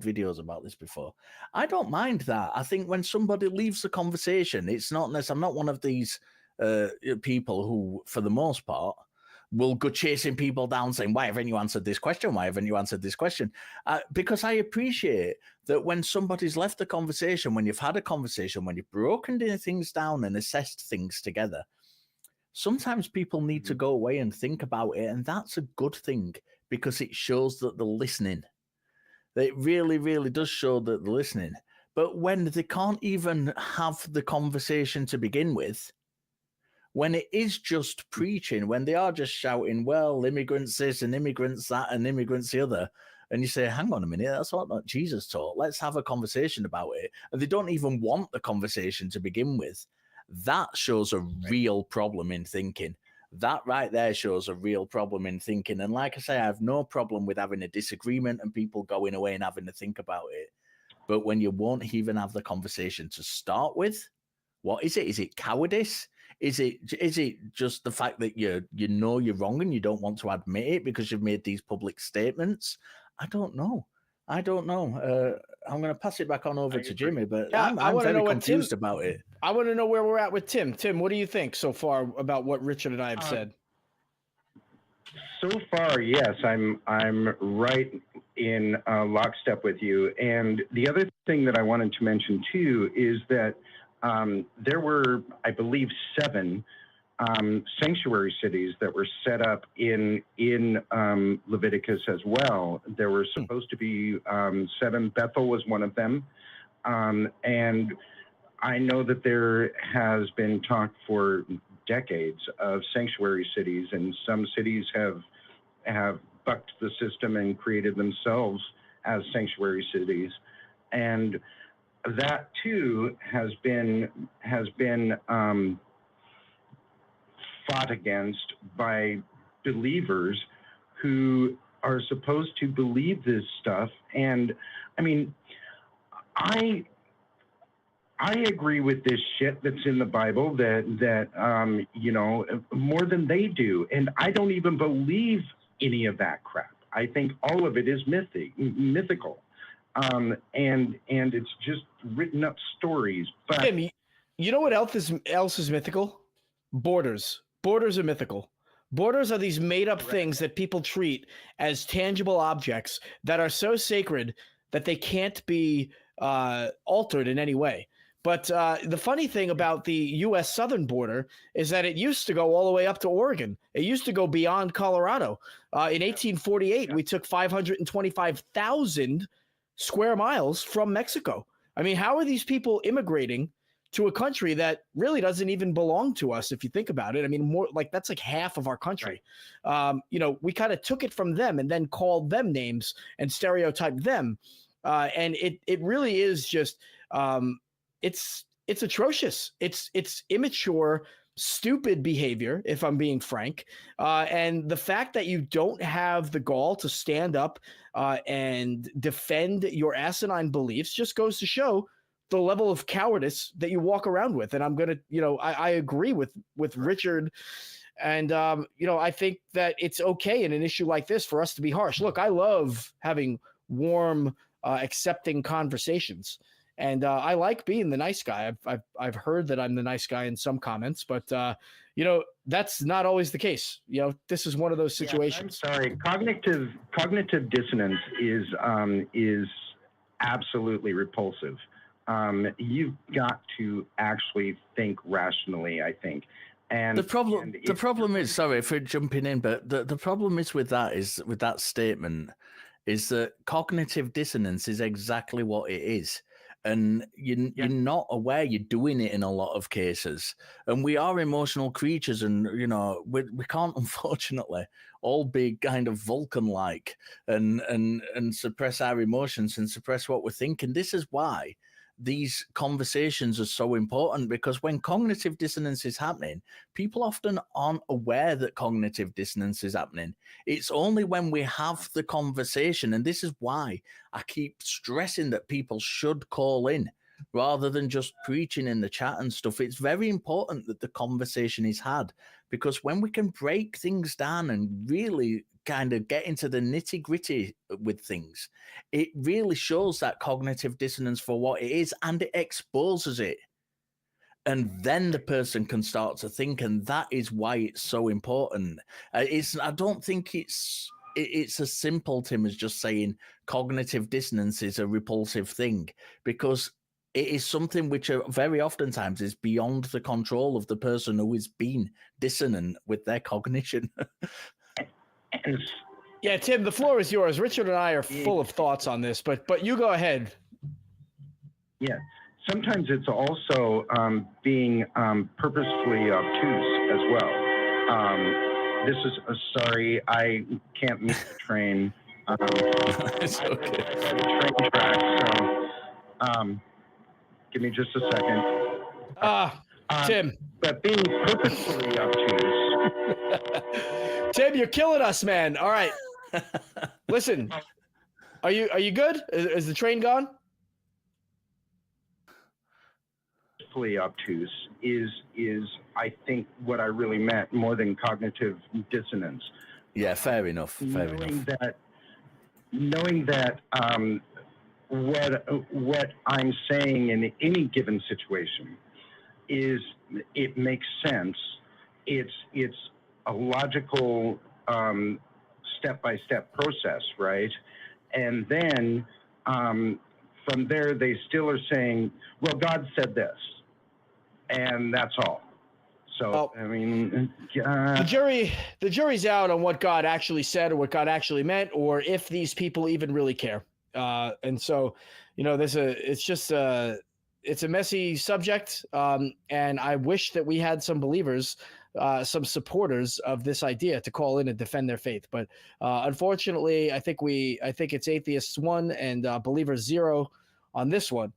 videos about this before. I don't mind that. I think when somebody leaves the conversation, it's not necessarily, I'm not one of these people who, for the most part, will go chasing people down saying, why haven't you answered this question? Why haven't you answered this question? Because I appreciate that when somebody's left the conversation, when you've had a conversation, when you've broken things down and assessed things together, sometimes people need to go away and think about it. And that's a good thing because it shows that they're listening. It really, really does show that they're listening. But when they can't even have the conversation to begin with, when it is just preaching, when they are just shouting, well, immigrants this and immigrants that and immigrants the other, and you say, hang on a minute, that's what Jesus taught. Let's have a conversation about it. And they don't even want the conversation to begin with. That shows a real problem in thinking. That right there shows a real problem in thinking. And like I say, I have no problem with having a disagreement and people going away and having to think about it. But when you won't even have the conversation to start with, what is it? Is it cowardice? Is it just the fact that you know you're wrong and you don't want to admit it because you've made these public statements? I don't know. I'm going to pass it back on over to Jimmy, but I'm very confused about it. I want to know where we're at with Tim. Tim, what do you think so far about what Richard and I have said? So far, yes, I'm right in lockstep with you. And the other thing that I wanted to mention too is that there were, I believe, 7 sanctuary cities that were set up in Leviticus as well. There were supposed to be 7. Bethel was one of them. And I know that there has been talk for decades of sanctuary cities, and some cities have bucked the system and created themselves as sanctuary cities, and that too has been fought against by believers who are supposed to believe this stuff. And I mean, I agree with this shit that's in the Bible that you know, more than they do, and I don't even believe any of that crap. I think all of it is mythical, and it's just written up stories. But Tim, you know what else is mythical? Borders. Borders are mythical. Borders are these made-up things that people treat as tangible objects that are so sacred that they can't be altered in any way. But the funny thing about the U.S. southern border is that it used to go all the way up to Oregon. It used to go beyond Colorado. In 1848, we took 525,000 square miles from Mexico. I mean, how are these people immigrating to a country that really doesn't even belong to us, if you think about it? I mean, more like that's like half of our country. Right. You know, we kind of took it from them and then called them names and stereotyped them. And it really is just it's atrocious. It's immature, stupid behavior, if I'm being frank. And the fact that you don't have the gall to stand up and defend your asinine beliefs just goes to show the level of cowardice that you walk around with. And I'm going to, you know, I agree with Richard. And, you know, I think that it's okay in an issue like this for us to be harsh. Look, I love having warm, accepting conversations. And I like being the nice guy. I've heard that I'm the nice guy in some comments, but, you know, that's not always the case. You know, this is one of those situations. Yeah, I'm sorry. Cognitive dissonance is absolutely repulsive. You've got to actually think rationally, I think. And the problem is, sorry for jumping in, but the problem is with that statement is that cognitive dissonance is exactly what it is. And you're not aware you're doing it in a lot of cases. And we are emotional creatures, and, you know, we can't, unfortunately, all be kind of Vulcan-like and suppress our emotions and suppress what we're thinking. This is why these conversations are so important, because when cognitive dissonance is happening, people often aren't aware that cognitive dissonance is happening. It's only when we have the conversation, and this is why I keep stressing that people should call in rather than just preaching in the chat and stuff. It's very important that the conversation is had, because when we can break things down and really kind of get into the nitty-gritty with things, it really shows that cognitive dissonance for what it is, and it exposes it. And then the person can start to think, and that is why it's so important. I don't think it's as simple, Tim, as just saying cognitive dissonance is a repulsive thing, because it is something which very oftentimes is beyond the control of the person who is being dissonant with their cognition. Yeah, Tim, the floor is yours. Richard and I are full of thoughts on this, but you go ahead. Yeah, sometimes it's also being purposefully obtuse as well. This is sorry, I can't meet the train. It's okay. The train track. So, give me just a second. Tim. But being purposefully obtuse. Tim, you're killing us, man. All right. Listen, are you good? Is the train gone? Purposefully obtuse is I think what I really meant, more than cognitive dissonance. Yeah, fair enough. Knowing that what I'm saying in any given situation it makes sense. It's a logical step-by-step process, right? And then from there, they still are saying, well, God said this, and that's all. So, I mean, the jury's out on what God actually said or what God actually meant, or if these people even really care. And so, you know, it's a messy subject. And I wish that we had some believers some supporters of this idea to call in and defend their faith. But unfortunately, I think it's atheists 1 and believers 0 on this one.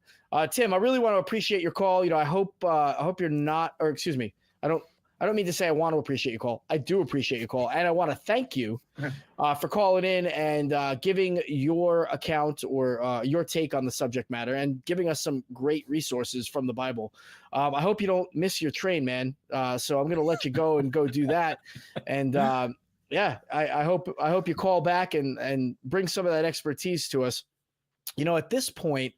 Tim, I really want to appreciate your call. I hope you're not, or excuse me, I don't mean to say I want to appreciate your call. I do appreciate your call, and I want to thank you for calling in and giving your account or your take on the subject matter and giving us some great resources from the Bible. I hope you don't miss your train, man. So I'm going to let you go and go do that. And I hope you call back and bring some of that expertise to us. At this point,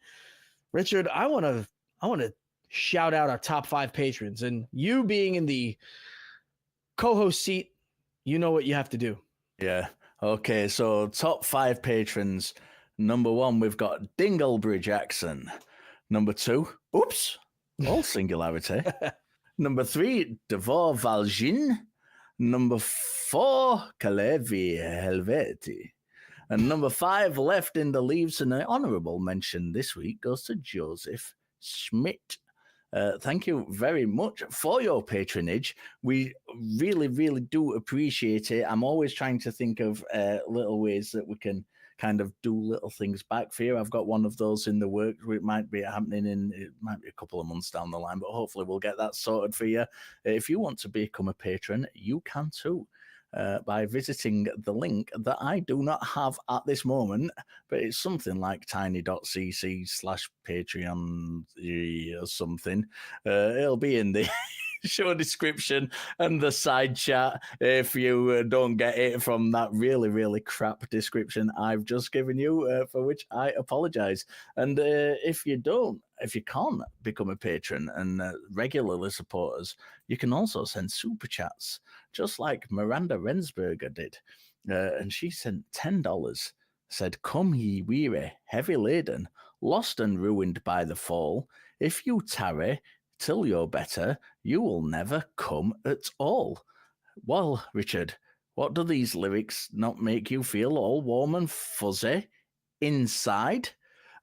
Richard, I want to shout out our top 5 patrons, and you being in the co-host seat, you know what you have to do. Yeah. Okay. So top 5 patrons. Number 1, we've got Dinglebury Jackson. Number 2, oops, all singularity. Number 3, Devor Valgin. Number 4, Kalevi Helveti. And number 5, left in the leaves, and an honourable mention this week goes to Joseph Schmidt. Thank you very much for your patronage. We really, really do appreciate it. I'm always trying to think of little ways that we can kind of do little things back for you. I've got one of those in the works. It might be happening it might be a couple of months down the line, but hopefully we'll get that sorted for you. If you want to become a patron, you can too. By visiting the link that I do not have at this moment, but it's something like tiny.cc/Patreon or something. It'll be in the show description and the side chat if you don't get it from that really, really crap description I've just given you, for which I apologize. And if you can't become a patron and regularly support us, you can also send super chats, just like Miranda Rensberger did. And she sent $10, said, "Come ye weary, heavy laden, lost and ruined by the fall. If you tarry till you're better, you will never come at all." Well, Richard, what do these lyrics not make you feel all warm and fuzzy inside?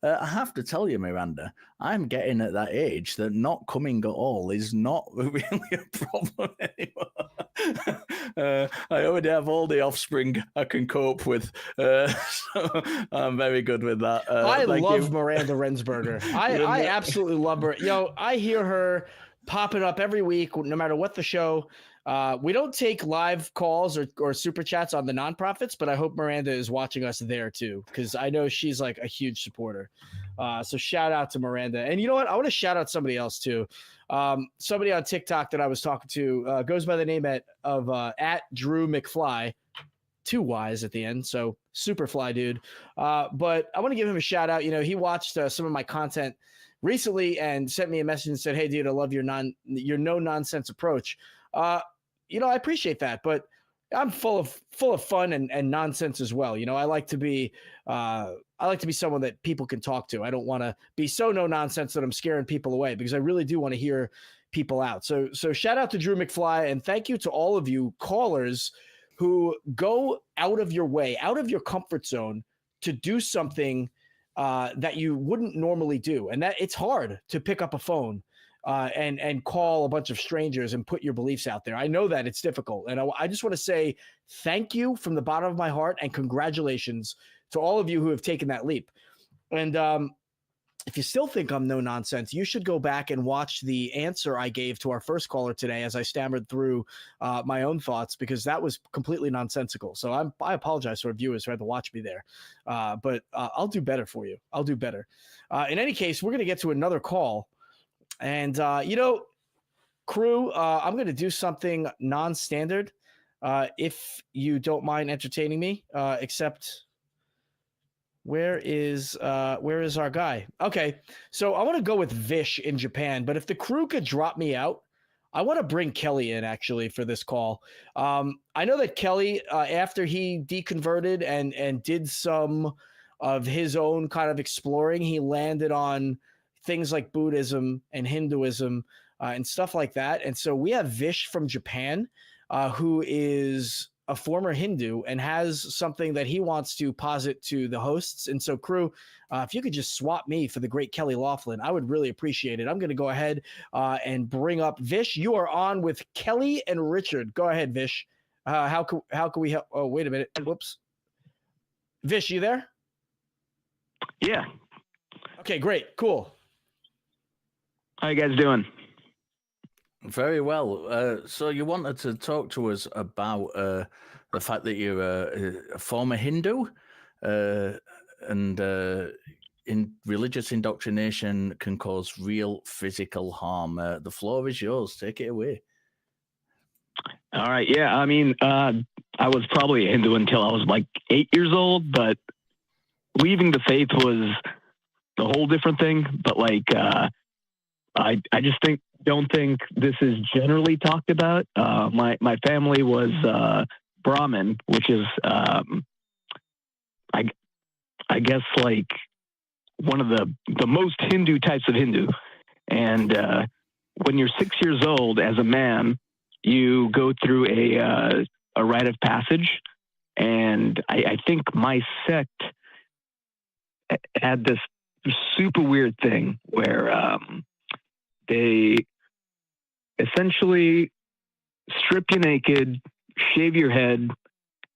I have to tell you, Miranda, I'm getting at that age that not coming at all is not really a problem anymore. I already have all the offspring I can cope with, so I'm very good with that. I love Miranda Rensberger. I absolutely love her. I hear her popping up every week, no matter what the show. We don't take live calls or super chats on the nonprofits, but I hope Miranda is watching us there too, because I know she's like a huge supporter. So shout out to Miranda. And you know what? I want to shout out somebody else too. Somebody on TikTok that I was talking to goes by the name of at Drew McFly, 2 Y's at the end. So super fly dude. But I want to give him a shout out. He watched some of my content recently and sent me a message and said, "Hey dude, I love your no nonsense approach." I appreciate that, but I'm full of fun and nonsense as well. I like to be someone that people can talk to. I don't want to be so no nonsense that I'm scaring people away, because I really do want to hear people out. So shout out to Drew McFly, and thank you to all of you callers who go out of your way, out of your comfort zone to do something that you wouldn't normally do. And that it's hard to pick up a phone and call a bunch of strangers and put your beliefs out there. I know that it's difficult. And I just want to say thank you from the bottom of my heart and congratulations to all of you who have taken that leap. And if you still think I'm no nonsense, you should go back and watch the answer I gave to our first caller today as I stammered through my own thoughts, because that was completely nonsensical. So I apologize to our viewers who had to watch me there. But I'll do better for you. I'll do better. In any case, we're going to get to another call. And, crew, I'm going to do something non-standard, if you don't mind entertaining me, except where is our guy? Okay, so I want to go with Vish in Japan, but if the crew could drop me out, I want to bring Kelly in actually for this call. I know that Kelly, after he deconverted and did some of his own kind of exploring, he landed on things like Buddhism and Hinduism and stuff like that. And so we have Vish from Japan, who is a former Hindu and has something that he wants to posit to the hosts. And so, crew, if you could just swap me for the great Kelly Laughlin, I would really appreciate it. I'm going to go ahead and bring up Vish. You are on with Kelly and Richard. Go ahead, Vish. How can we help? Oh, wait a minute. Whoops. Vish, you there? Yeah. Okay, great. Cool. How you guys doing? Very well. So you wanted to talk to us about the fact that you're a former Hindu and in religious indoctrination can cause real physical harm. The floor is yours. Take it away. All right. Yeah. I mean, I was probably a Hindu until I was like 8 years old, but leaving the faith was a whole different thing. But like, I just don't think this is generally talked about. My family was Brahmin, which is I guess like one of the most Hindu types of Hindu. And when you're 6 years old as a man, you go through a rite of passage. And I think my sect had this super weird thing where they essentially strip you naked, shave your head,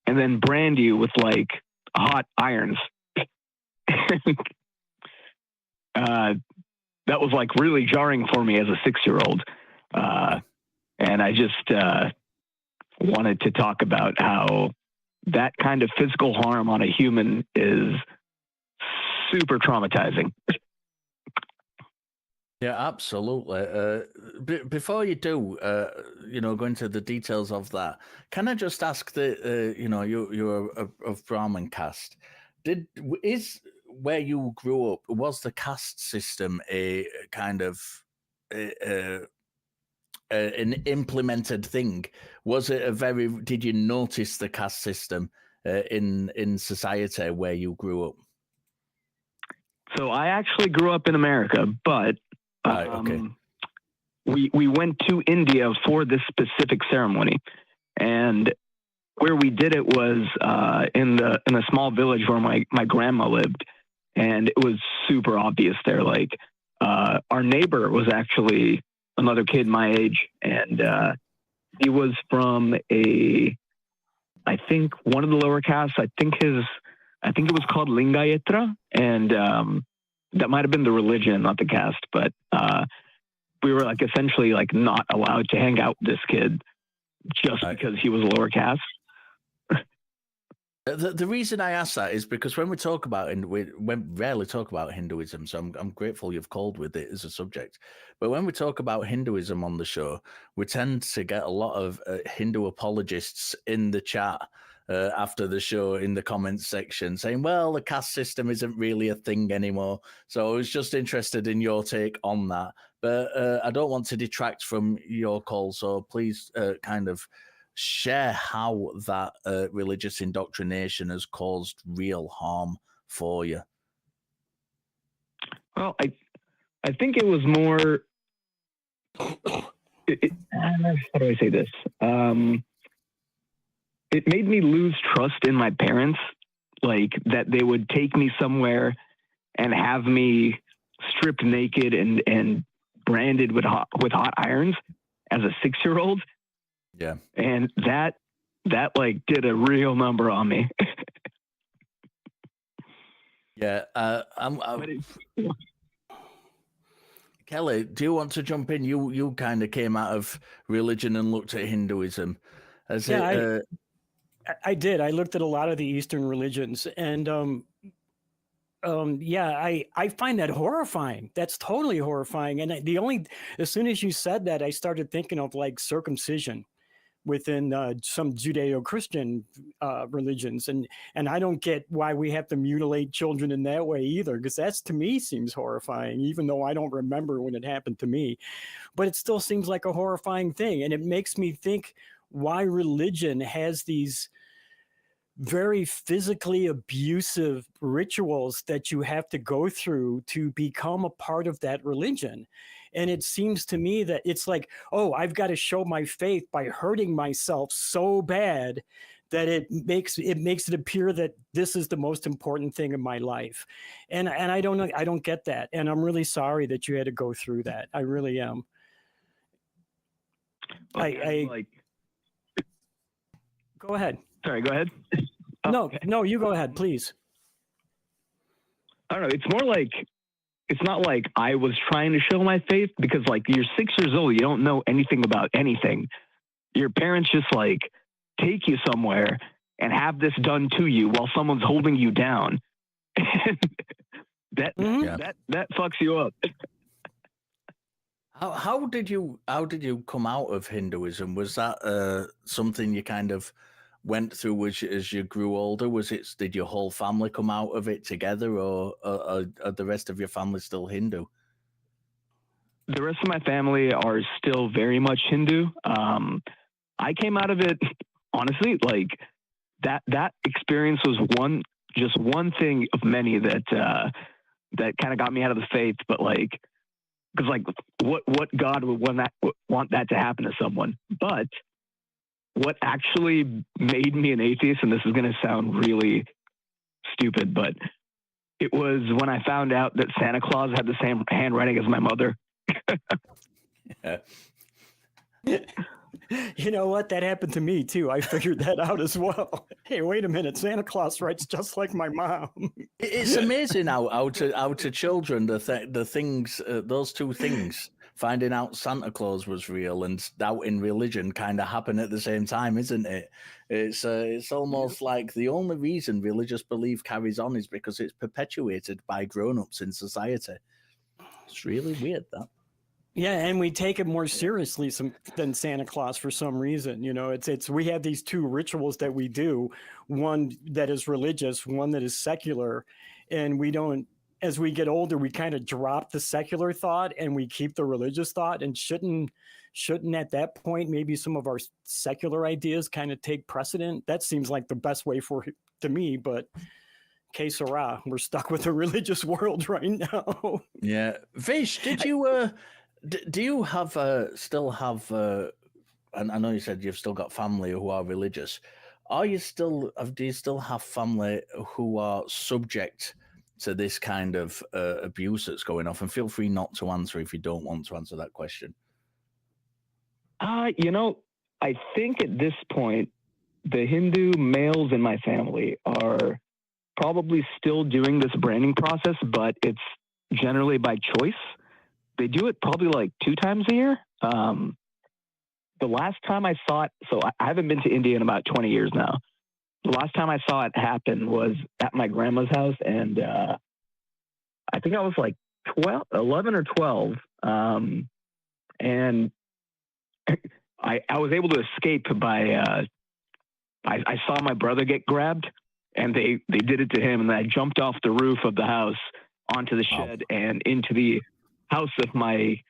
and then brand you with like hot irons. That was like really jarring for me as a 6-year-old. And I just wanted to talk about how that kind of physical harm on a human is super traumatizing. Yeah, absolutely. Before you do, go into the details of that, can I just ask that, you're of Brahmin caste. Is where you grew up, was the caste system a kind of an implemented thing? Was it did you notice the caste system in society where you grew up? So I actually grew up in America, but right, okay. we went to India for this specific ceremony, and where we did it was in a small village where my grandma lived, and it was super obvious there. Like our neighbor was actually another kid my age, and he was from I think one of the lower castes. I think it was called Lingayetra, and that might have been the religion, not the caste. But we were like essentially like not allowed to hang out with this kid just because he was lower caste. The reason I ask that is because when we talk about, and we rarely talk about Hinduism, so I'm grateful you've called with it as a subject. But when we talk about Hinduism on the show, we tend to get a lot of Hindu apologists in the chat after the show in the comments section saying, well, the caste system isn't really a thing anymore. So I was just interested in your take on that. But I don't want to detract from your call, so please kind of share how that religious indoctrination has caused real harm for you. Well, I think it was more. How do I say this? It made me lose trust in my parents, like that they would take me somewhere and have me stripped naked and branded with hot irons as a 6-year-old. Yeah. And that like did a real number on me. Yeah. Kelly, do you want to jump in? You kind of came out of religion and looked at Hinduism. I did. I looked at a lot of the Eastern religions, and I find that horrifying. That's totally horrifying. And as soon as you said that, I started thinking of like circumcision within some Judeo-Christian religions. And I don't get why we have to mutilate children in that way either, because that's, to me, seems horrifying, even though I don't remember when it happened to me. But it still seems like a horrifying thing. And it makes me think why religion has these very physically abusive rituals that you have to go through to become a part of that religion. And it seems to me that it's like, oh, I've got to show my faith by hurting myself so bad that it makes it appear that this is the most important thing in my life. And I don't know, I don't get that. And I'm really sorry that you had to go through that. I really am. Like, go ahead. Sorry, go ahead. No, you go ahead, please. I don't know. It's more like, it's not like I was trying to show my faith, because like you're 6 years old, you don't know anything about anything. Your parents just like take you somewhere and have this done to you while someone's holding you down. that fucks you up. How did you come out of Hinduism? Was that something you kind of went through as you grew older? Did your whole family come out of it together, or are the rest of your family still Hindu? The rest of my family are still very much Hindu. I came out of it, honestly, like that experience was one thing of many that kind of got me out of the faith. But like, because like what God would want that to happen to someone? But what actually made me an atheist, and this is going to sound really stupid, but it was when I found out that Santa Claus had the same handwriting as my mother. Yeah. You know what? That happened to me too. I figured that out as well. Hey, wait a minute. Santa Claus writes just like my mom. It's amazing how to children the things, those two things, finding out Santa Claus was real and doubting religion, kind of happen at the same time, isn't it? It's almost like the only reason religious belief carries on is because it's perpetuated by grown-ups in society. It's really weird, that. Yeah, and we take it more seriously than Santa Claus for some reason. You know, it's we have these two rituals that we do, one that is religious, one that is secular, and we don't. As we get older, we kind of drop the secular thought and we keep the religious thought. And shouldn't at that point maybe some of our secular ideas kind of take precedent? That seems like the best way to me, but. Que sera, we're stuck with the religious world right now. Yeah, Vish, did you? Do you still have? And I know you said you've still got family who are religious. Do you still have family who are subject to this kind of abuse that's going off? And feel free not to answer if you don't want to answer that question. You know, I think at this point, the Hindu males in my family are probably still doing this branding process, but it's generally by choice. They do it probably like 2 times a year. The last time I saw it, so I haven't been to India in about 20 years now. The last time I saw it happen was at my grandma's house, and I think I was like 11 or 12. And I was able to escape by, I saw my brother get grabbed, and they did it to him, and I jumped off the roof of the house onto the shed and into the house of my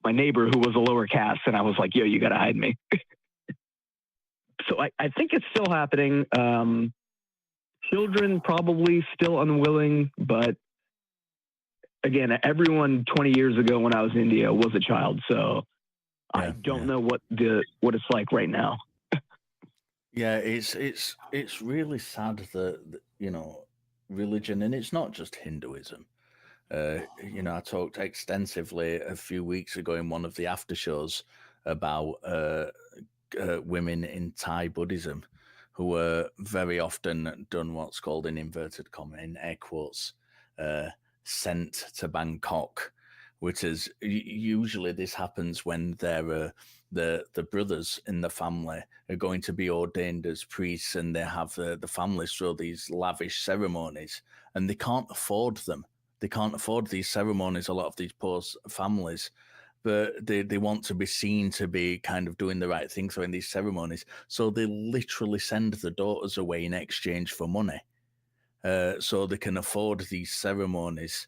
neighbor who was a lower caste, and I was like, yo, you gotta hide me. So I think it's still happening. Children probably still unwilling, but again, everyone 20 years ago when I was in India was a child, so I don't know what it's like right now. Yeah, it's really sad that, you know, religion, and it's not just Hinduism. You know, I talked extensively a few weeks ago in one of the after shows about women in Thai Buddhism who were very often done what's called in inverted comma, in air quotes, sent to Bangkok, which is usually this happens when they're the brothers in the family are going to be ordained as priests, and they have the families throw these lavish ceremonies, and they can't afford them. They can't afford these ceremonies, a lot of these poor families, but they want to be seen to be kind of doing the right thing so in these ceremonies. So they literally send the daughters away in exchange for money, so they can afford these ceremonies.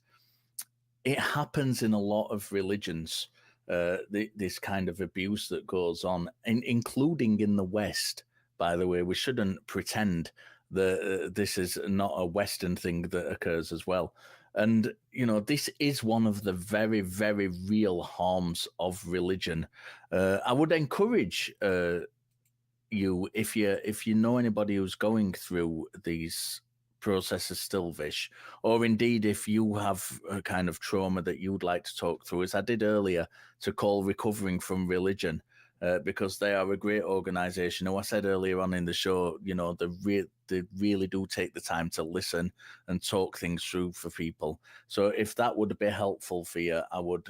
It happens in a lot of religions, this kind of abuse that goes on, including in the West, by the way. We shouldn't pretend that this is not a Western thing that occurs as well. And, you know, this is one of the very, very real harms of religion. I would encourage, you you, if you know anybody who's going through these processes still, Vish, or indeed if you have a kind of trauma that you'd like to talk through, as I did earlier, to call Recovering from Religion, because they are a great organization. I said earlier on in the show, they really do take the time to listen and talk things through for people. So if that would be helpful for you, I would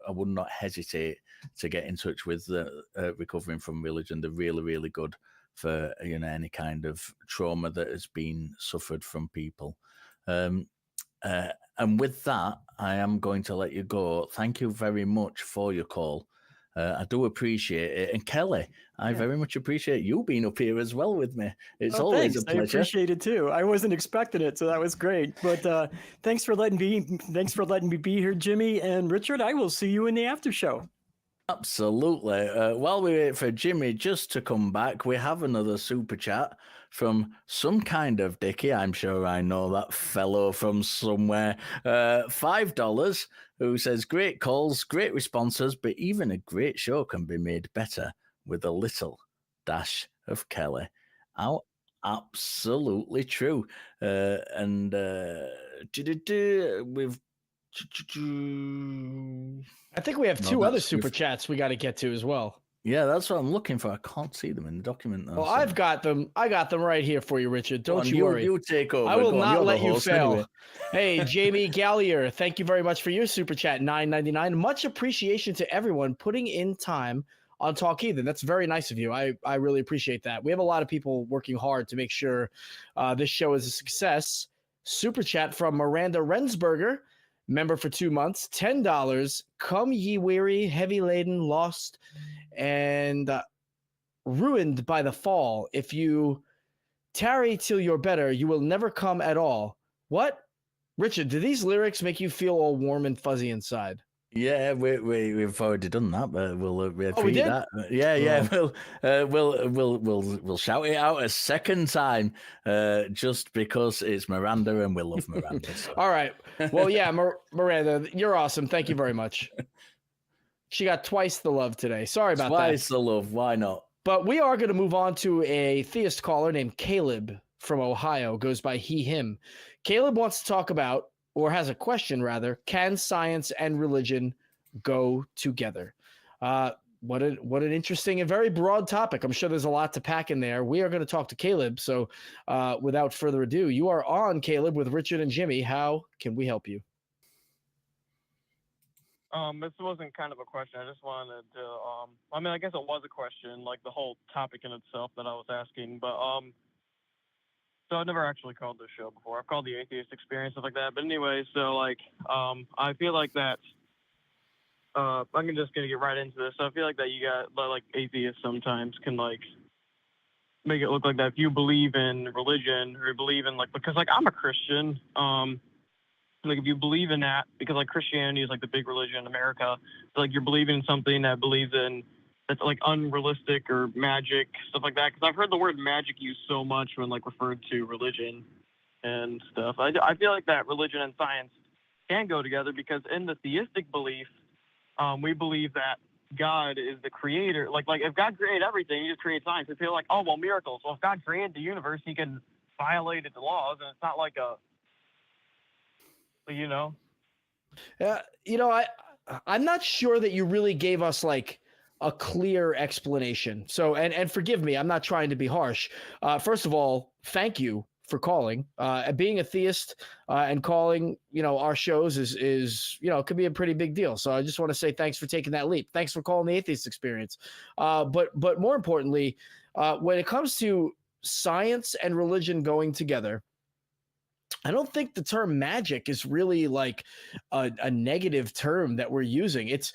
not hesitate to get in touch with Recovering from Religion. They're really, really good for any kind of trauma that has been suffered from people. And with that, I am going to let you go. Thank you very much for your call. I do appreciate it. And Kelly, I very much appreciate you being up here as well with me. It's always a pleasure. I appreciate it too. I wasn't expecting it, so that was great. But thanks for letting me be here, Jimmy and Richard. I will see you in the after show. Absolutely. While we wait for Jimmy just to come back, we have another super chat from some kind of Dickie. I'm sure I know that fellow from somewhere. $5, who says, great calls, great responses, but even a great show can be made better with a little dash of Kelly. Absolutely true. We've I think we have two other super chats we got to get to as well. Yeah, that's what I'm looking for. I can't see them in the document, though. Well, I've got them. I got them right here for you, Richard. Don't you worry. You take over. I will not let you fail. Anyway. Hey, Jamie Gallier, thank you very much for your super chat, $9.99. Much appreciation to everyone putting in time on Talk Heathen. That's very nice of you. I really appreciate that. We have a lot of people working hard to make sure this show is a success. Super chat from Miranda Rensberger. Member for 2 months, $10. Come ye weary, heavy laden, lost, and ruined by the fall. If you tarry till you're better, you will never come at all. What? Richard, do these lyrics make you feel all warm and fuzzy inside? Yeah, we've already done that, but we'll we did that. Yeah. We'll shout it out a second time, just because it's Miranda and we love Miranda. So. All right. Well, yeah, Miranda, you're awesome. Thank you very much. She got twice the love today. Sorry about that. Twice the love. Why not? But we are going to move on to a theist caller named Caleb from Ohio. Goes by he, him. Caleb wants to talk about, or has a question rather, can science and religion go together? What an interesting and very broad topic. I'm sure there's a lot to pack in there. We are going to talk to Caleb. So without further ado, you are on, Caleb, with Richard and Jimmy. How can we help you? This wasn't kind of a question. I just wanted to, I guess it was a question, like the whole topic in itself that I was asking, but, so I've never actually called this show before. I've called the Atheist Experience, stuff like that. But anyway, so I feel like that, I'm just going to get right into this. So I feel like that you got, like, atheists sometimes can, like, make it look like that if you believe in religion or believe in, like, because, like, I'm a Christian, like, if you believe in that, because, like, Christianity is, like, the big religion in America, so, like, you're believing in something that believes in, that's, like, unrealistic or magic, stuff like that, because I've heard the word magic used so much when, like, referred to religion and stuff. I feel like that religion and science can go together, because in the theistic belief, we believe that God is the creator. Like if God created everything, he just created science. We feel like, oh, well, miracles. Well, if God created the universe, he can violate the laws, and it's not like I'm not sure that you really gave us like a clear explanation. So, and forgive me, I'm not trying to be harsh. First of all, thank you for calling. Being a theist and calling, our shows is could be a pretty big deal. So I just want to say thanks for taking that leap. Thanks for calling the Atheist Experience. But more importantly, when it comes to science and religion going together, I don't think the term magic is really like a negative term that we're using. It's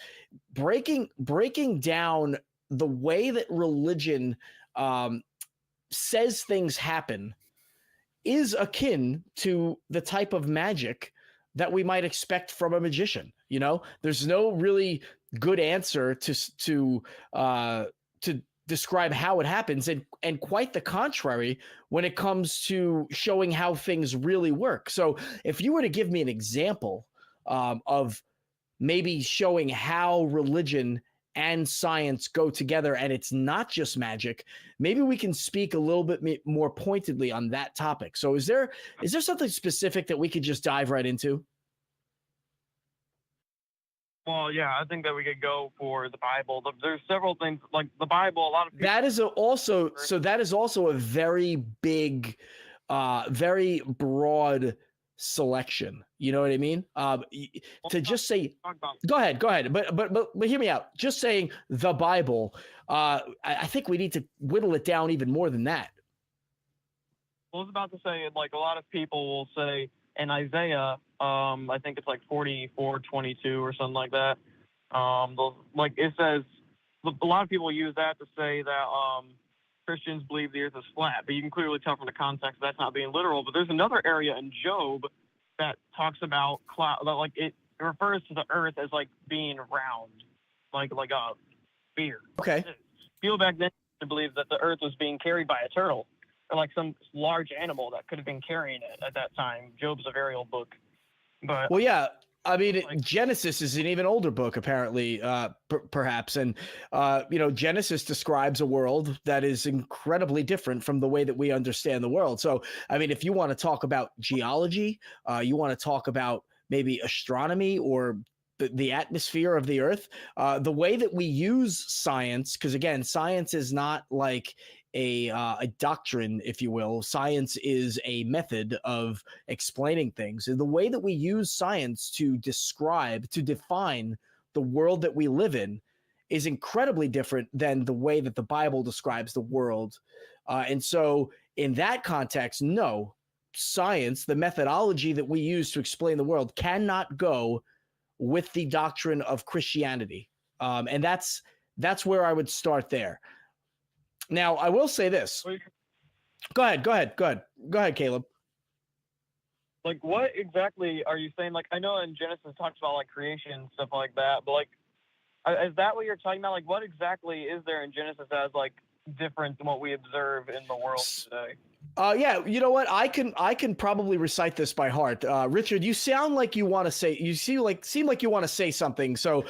breaking down the way that religion says things happen is akin to the type of magic that we might expect from a magician. There's no really good answer to describe how it happens, and quite the contrary when it comes to showing how things really work. So if you were to give me an example of maybe showing how religion and science go together and it's not just magic, maybe we can speak a little bit more pointedly on that topic. So is there something specific that we could just dive right into? Well, yeah, I think that we could go for the Bible. There's several things like the Bible. A lot of people. That is also a very big, very broad selection. You know what I mean? To just say, go ahead, but hear me out. Just saying the Bible, I think we need to whittle it down even more than that. I was about to say, like, a lot of people will say in Isaiah, I think it's like 44:22 or something like that. Like it says, a lot of people use that to say that Christians believe the earth is flat, but you can clearly tell from the context that's not being literal. But there's another area in Job that talks about cloud, like it refers to the earth as like being round, like a sphere. Okay. People back then believed that the earth was being carried by a turtle or like some large animal that could have been carrying it at that time. Job's a very old book. But well, yeah. I mean, Genesis is an even older book, apparently, perhaps. And, Genesis describes a world that is incredibly different from the way that we understand the world. So, I mean, if you want to talk about geology, you want to talk about maybe astronomy or the atmosphere of the earth, the way that we use science, because, again, science is not like a doctrine, if you will. Science is a method of explaining things. And the way that we use science to define the world that we live in is incredibly different than the way that the Bible describes the world. And so in that context, no, science, the methodology that we use to explain the world cannot go with the doctrine of Christianity. And that's where I would start there. Now, I will say this. Go ahead, Caleb. Like, what exactly are you saying? Like, I know in Genesis it talks about like creation and stuff like that, but like, is that what you're talking about? Like, what exactly is there in Genesis as like different than what we observe in the world today? Yeah, you know what? I can probably recite this by heart. Richard, you sound like you want to say. You seem like you want to say something. So,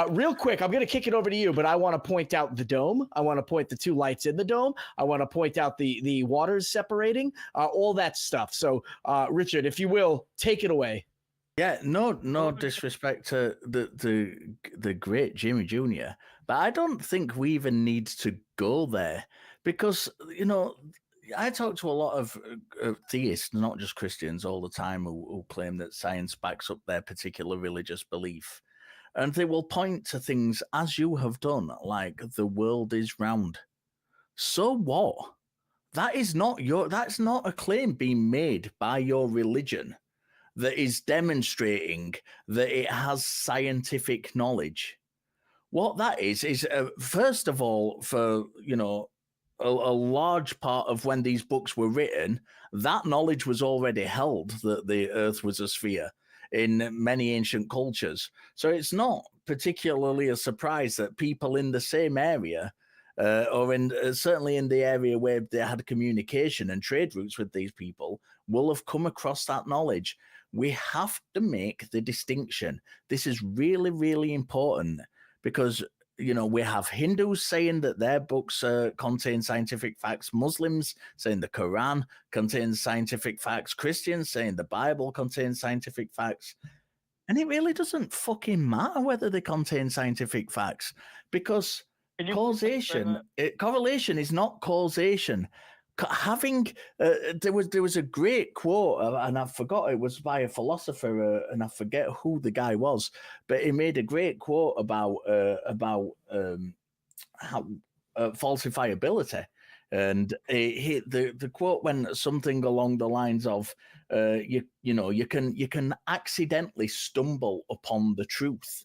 real quick, I'm going to kick it over to you. But I want to point out the dome. I want to point the two lights in the dome. I want to point out the waters separating. All that stuff. So, Richard, if you will, take it away. Yeah, no disrespect to the great Jimmy Jr., but I don't think we even need to go there because, I talk to a lot of theists, not just Christians, all the time who claim that science backs up their particular religious belief. And they will point to things as you have done, like the world is round. So what? That's not a claim being made by your religion that is demonstrating that it has scientific knowledge. What that is first of all, for, a large part of when these books were written, that knowledge was already held that the earth was a sphere in many ancient cultures. So it's not particularly a surprise that people in the same area, or certainly in the area where they had communication and trade routes with these people, will have come across that knowledge. We have to make the distinction. This is really, really important because, we have Hindus saying that their books contain scientific facts, Muslims saying the Quran contains scientific facts, Christians saying the Bible contains scientific facts. And it really doesn't fucking matter whether they contain scientific facts because correlation is not causation. Having there was a great quote, and I forgot it was by a philosopher, and I forget who the guy was, but he made a great quote about how falsifiability, and the quote went something along the lines of, you can accidentally stumble upon the truth.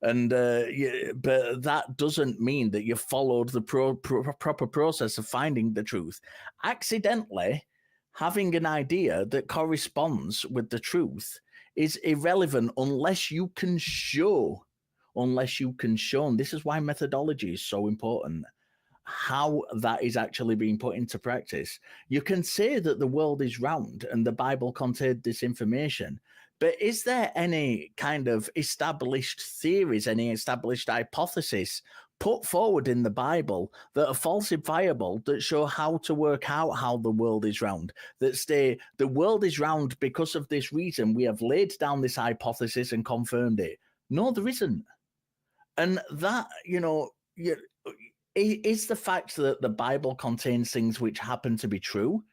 And but that doesn't mean that you followed the proper process of finding the truth. Accidentally having an idea that corresponds with the truth is irrelevant unless you can show. And this is why methodology is so important, how that is actually being put into practice. You can say that the world is round and the Bible contained this information, But is there any kind of established theories, any established hypothesis put forward in the Bible that are falsifiable, that show how to work out how the world is round, that say the world is round because of this reason? We have laid down this hypothesis and confirmed it. No, there isn't. And that, is the fact that the Bible contains things which happen to be true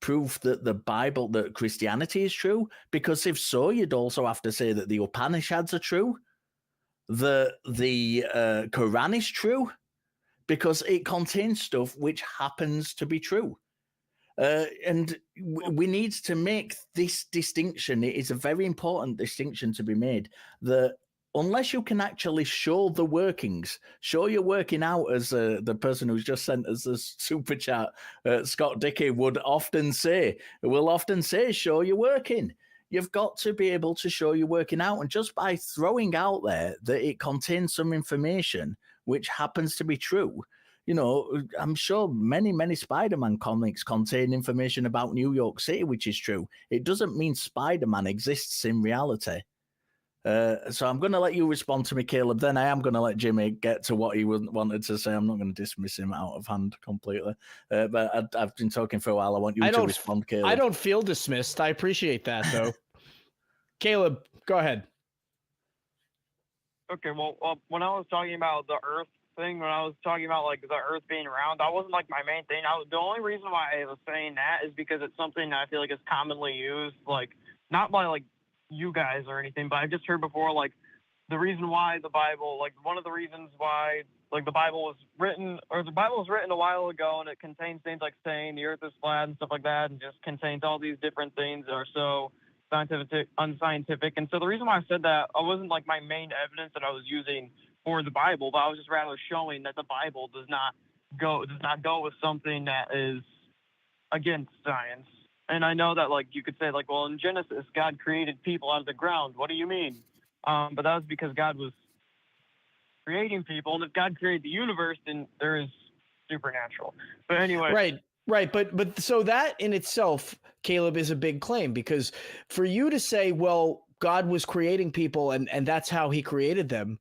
proof that that Christianity is true? Because if so, you'd also have to say that the Upanishads are true, the Quran is true, because it contains stuff which happens to be true. And we need to make this distinction. It is a very important distinction to be made, that unless you can actually show the workings, show you're working out, as the person who's just sent us the super chat, Scott Dickey, will often say, show you're working. You've got to be able to show you're working out. And just by throwing out there that it contains some information which happens to be true, I'm sure many Spider-Man comics contain information about New York City, which is true. It doesn't mean Spider-Man exists in reality. So I'm going to let you respond to me, Caleb. Then I am going to let Jimmy get to what he wanted to say. I'm not going to dismiss him out of hand completely. But I've been talking for a while. I want you to respond, Caleb. I don't feel dismissed. I appreciate that, though. Caleb, go ahead. Okay, well, when I was talking about the Earth thing, when I was talking about like the Earth being round, that wasn't like my main thing. The only reason why I was saying that is because it's something that I feel like is commonly used, like not by like you guys or anything, but I've just heard before, like the reason why the Bible, like one of the reasons why like the Bible was written a while ago, and it contains things like saying the Earth is flat and stuff like that, and just contains all these different things that are so unscientific. And so the reason why I said that, I wasn't like my main evidence that I was using for the Bible, but I was just rather showing that the Bible does not go with something that is against science. And I know that like you could say like, well, in Genesis, God created people out of the ground. What do you mean? But that was because God was creating people, and if God created the universe, then there is supernatural. But anyway, right. But so that in itself, Caleb, is a big claim, because for you to say, well, God was creating people and that's how he created them,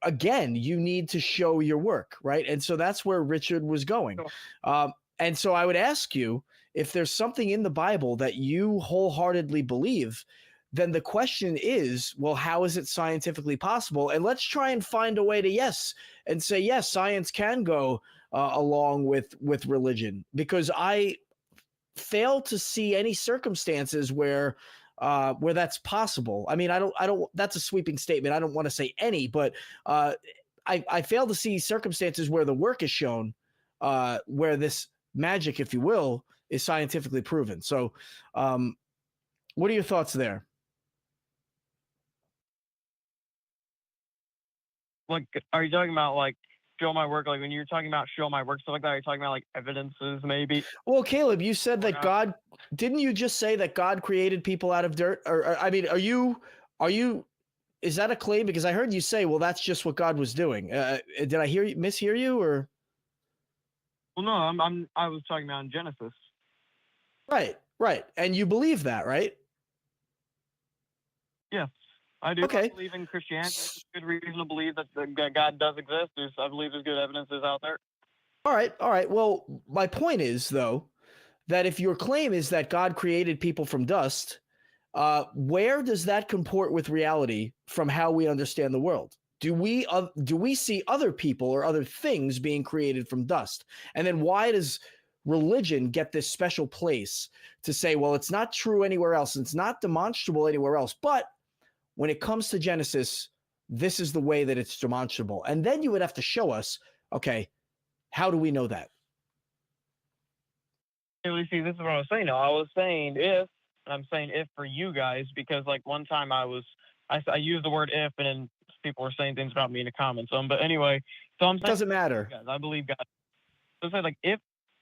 again, you need to show your work, right? And so that's where Richard was going. And so I would ask you, if there's something in the Bible that you wholeheartedly believe, then the question is, well, how is it scientifically possible? And let's try and find a way to yes, science can go along with religion, because I fail to see any circumstances where that's possible. I mean, I don't. That's a sweeping statement. I don't want to say any, but I fail to see circumstances where the work is shown, where this magic, if you will, is scientifically proven. So, what are your thoughts there? Like, are you talking about like show my work? Like when you're talking about show my work, stuff like that, are you talking about like evidences maybe? Well, Caleb, you said that God, didn't you just say that God created people out of dirt? Or I mean, are you, is that a claim? Because I heard you say, well, that's just what God was doing. Did I mishear you, or? Well, no, I was talking about in Genesis. Right. And you believe that, right? Yes, I do. Okay. I believe in Christianity. There's good reason to believe that God does exist. I believe there's good evidences out there. All right. Well, my point is, though, that if your claim is that God created people from dust, where does that comport with reality from how we understand the world? Do we see other people or other things being created from dust? And then why does religion get this special place to say, well, it's not true anywhere else, and it's not demonstrable anywhere else, but when it comes to Genesis, this is the way that it's demonstrable? And then you would have to show us, okay, how do we know that? You see, this is what I was saying. I was saying if, and I'm saying if for you guys, because like one time I used the word if, and then people were saying things about me in the comments. But anyway, so I'm saying, it doesn't matter. Guys, I believe God. So it's like if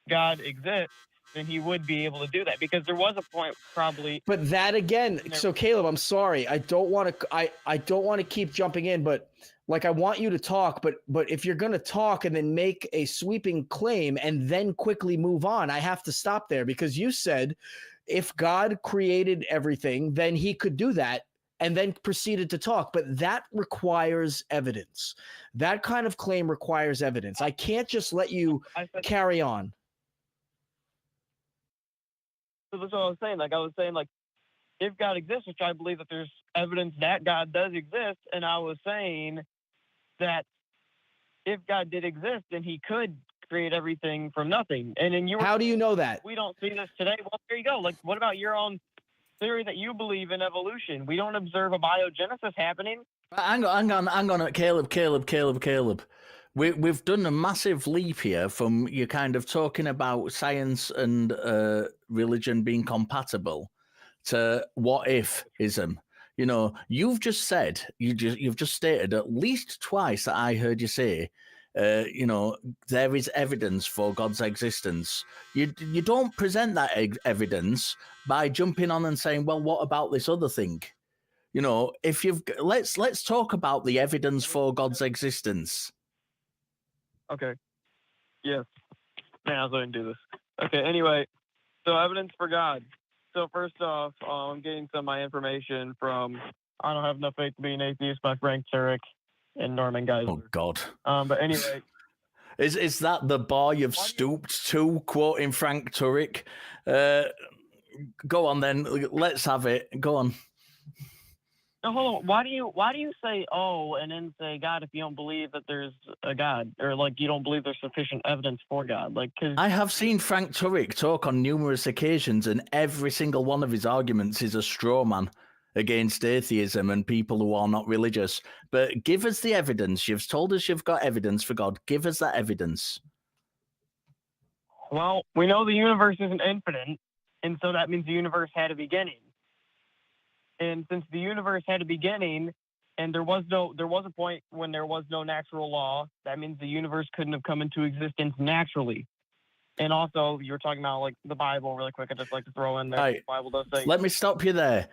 God exists, then he would be able to do that, because there was a point probably. But that again, so Caleb, I'm sorry, I don't want to keep jumping in, but like I want you to talk, but if you're going to talk and then make a sweeping claim and then quickly move on, I have to stop there, because you said if God created everything, then he could do that and then proceeded to talk. But that requires evidence. That kind of claim requires evidence. I can't just let you carry on. So that's what I was saying. Like, I was saying, like, if God exists, which I believe that there's evidence that God does exist, and I was saying that if God did exist, then he could create everything from nothing. And then How do you know that? We don't see this today. Well, there you go. Like, what about your own theory that you believe in evolution? We don't observe a biogenesis happening. Hang on, Caleb. We've done a massive leap here from you kind of talking about science and religion being compatible to what if-ism. You know, you've just said, you've just stated at least twice that I heard you say, you know, there is evidence for God's existence. You don't present that evidence by jumping on and saying, well, what about this other thing? You know, if you've let's talk about the evidence for God's existence. Okay. Yes. Man, I was going to do this. Okay. Anyway, so evidence for God. So first off, I'm getting some of my information from "I Don't Have Enough Faith to Be an Atheist" by Frank Turek and Norman Geisler. Oh God. But anyway, is that the bar you've stooped to? Quoting Frank Turek. Go on then. Let's have it. Go on. No, hold on. Why do you say "oh" and then say God if you don't believe that there's a God, or like you don't believe there's sufficient evidence for God? Like, cause I have seen Frank Turek talk on numerous occasions, and every single one of his arguments is a straw man against atheism and people who are not religious. But give us the evidence. You've told us you've got evidence for God. Give us that evidence. Well, we know the universe isn't infinite, and so that means the universe had a beginning. And since the universe had a beginning, and there was a point when there was no natural law, that means the universe couldn't have come into existence naturally. And also, you were talking about like the Bible really quick. I just like to throw in there. Right. The Bible does say. Let me stop you there.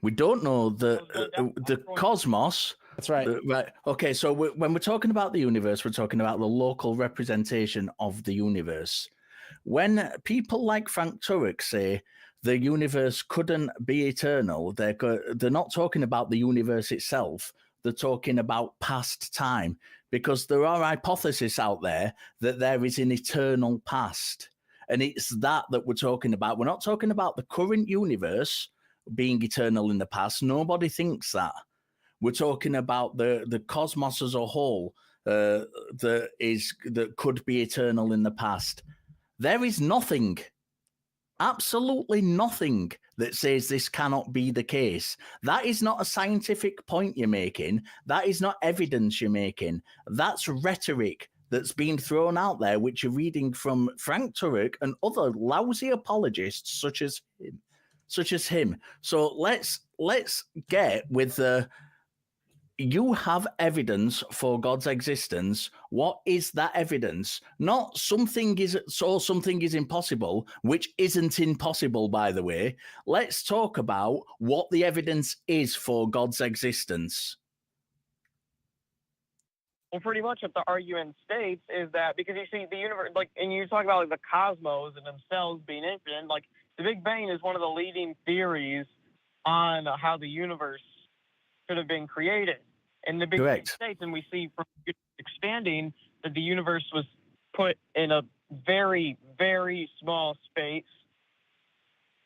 We don't know the cosmos. That's right. Right. Okay. So when we're talking about the universe, we're talking about the local representation of the universe. When people like Frank Turek say the universe couldn't be eternal, they're not talking about the universe itself. They're talking about past time, because there are hypotheses out there that there is an eternal past. And it's that we're talking about. We're not talking about the current universe being eternal in the past. Nobody thinks that. We're talking about the cosmos as a whole that could be eternal in the past. There is nothing, absolutely nothing, that says this cannot be the case. That is not a scientific point you're making. That is not evidence you're making. That's rhetoric that's been thrown out there, which you're reading from Frank Turek and other lousy apologists such as him. So let's get with the. You have evidence for God's existence. What is that evidence? Not something is impossible, which isn't impossible, by the way. Let's talk about what the evidence is for God's existence. Well, pretty much what the argument states is that, because you see the universe, like, and you talk about like the cosmos and themselves being infinite, like the Big Bang is one of the leading theories on how the universe could have been created. And the Big Bang states, and we see from expanding, that the universe was put in a very, very small space,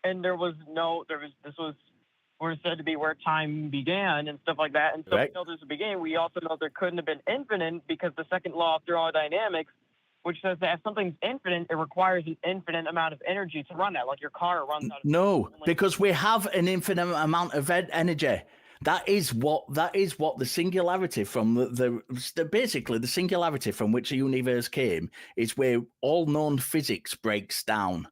and this was said to be where time began and stuff like that. And so we know there's a beginning. We also know there couldn't have been infinite, because the second law of thermodynamics, which says that if something's infinite, it requires an infinite amount of energy to run that, like your car runs out of No, because we have an infinite amount of energy. That is what the singularity from basically the singularity from which the universe came is where all known physics breaks down.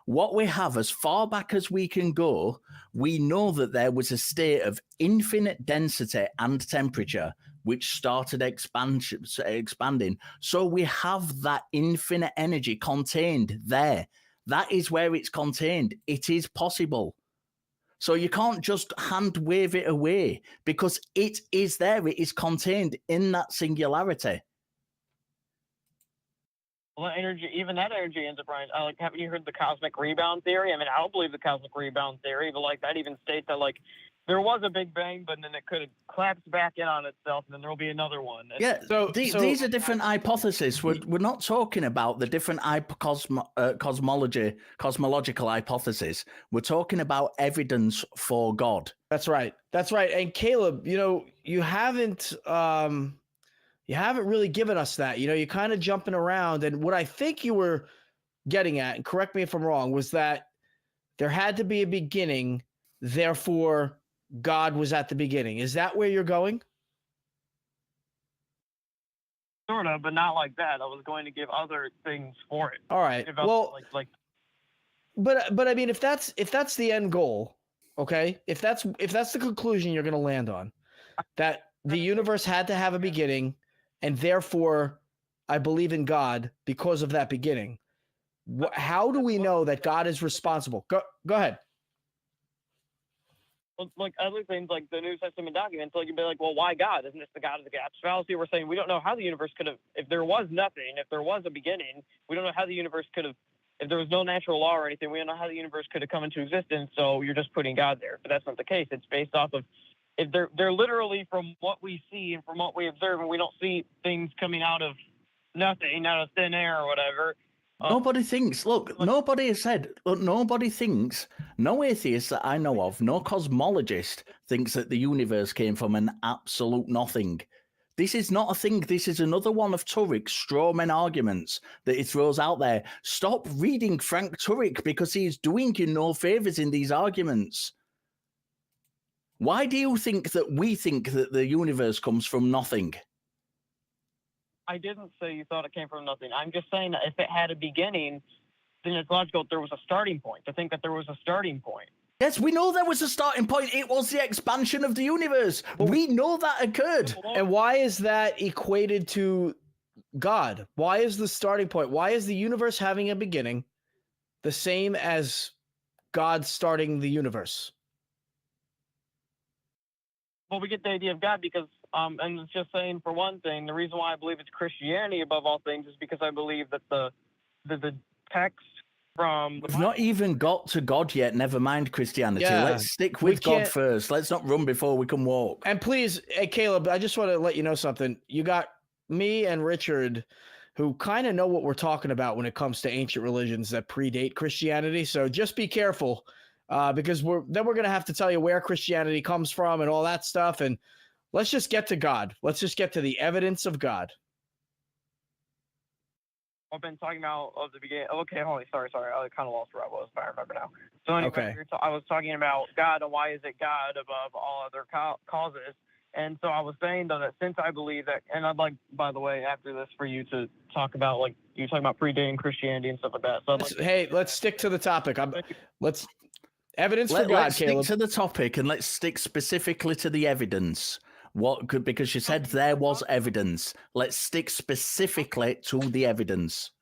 What we have, as far back as we can go, we know that there was a state of infinite density and temperature which started expanding. So we have that infinite energy contained there. That is where it's contained. It is possible. So you can't just hand wave it away, because it is there. It is contained in that singularity. Well, that energy, even that energy ends up running. Like, haven't you heard the cosmic rebound theory? I mean, I don't believe the cosmic rebound theory, but like that even states that like there was a Big Bang, but then it could have collapsed back in on itself, and then there'll be another one. Yeah, these are different hypotheses. We're not talking about the different cosmological hypotheses. We're talking about evidence for God. That's right. That's right. And Caleb, you haven't really given us that. You're kind of jumping around. And what I think you were getting at, and correct me if I'm wrong, was that there had to be a beginning, therefore God was at the beginning. Is that where you're going? Sort of, but not like that. I was going to give other things for it. All right. Well, but I mean, if that's the end goal, okay, if that's the conclusion you're going to land on, that the universe had to have a beginning, and therefore I believe in God because of that beginning. How do we know that God is responsible? Go ahead. Well, like other things like the New Testament documents, like you'd be like, well, why God? Isn't this the God of the gaps fallacy? We're saying we don't know how the universe could have, if there was nothing, if there was a beginning, we don't know how the universe could have, if there was no natural law or anything, we don't know how the universe could have come into existence. So you're just putting God there. But that's not the case. It's based off of, if they're literally from what we see and from what we observe, and we don't see things coming out of nothing, out of thin air or whatever. Nobody thinks, nobody has said, nobody thinks, no atheist that I know of, no cosmologist thinks that the universe came from an absolute nothing. This is not a thing. This is another one of Turek's strawman arguments that he throws out there. Stop reading Frank Turek because he's doing you no favors in these arguments. Why do you think that we think that the universe comes from nothing? I didn't say you thought it came from nothing. I'm just saying that if it had a beginning, then it's logical that there was a starting point. To think that there was a starting point. Yes, we know there was a starting point. It was the expansion of the universe. We know that occurred. And why is that equated to God? Why is the starting point? Why is the universe having a beginning the same as God starting the universe? Well, we get the idea of God because, and it's just saying, for one thing, the reason why I believe it's Christianity above all things is because I believe that the text from the We've not even got to God yet, never mind Christianity. Yeah, let's stick with God first. Let's not run before we can walk. And please, hey, Caleb, I just want to let you know something. You got me and Richard, who kind of know what we're talking about when it comes to ancient religions that predate Christianity. So just be careful. Because we're going to have to tell you where Christianity comes from and all that stuff. And let's just get to God. Let's just get to the evidence of God. I've been talking about of the beginning. Okay, sorry. I kind of lost where I was, but I remember now. So anyway, okay. I was talking about God and why is it God above all other causes. And so I was saying, though, that since I believe that, and I'd like, by the way, after this, for you to talk about, like, you're talking about predating Christianity and stuff like that. So let's stick to the topic. Evidence for God, let's Caleb. Stick to the topic and let's stick specifically to the evidence. Because you said there was evidence. Let's stick specifically to the evidence.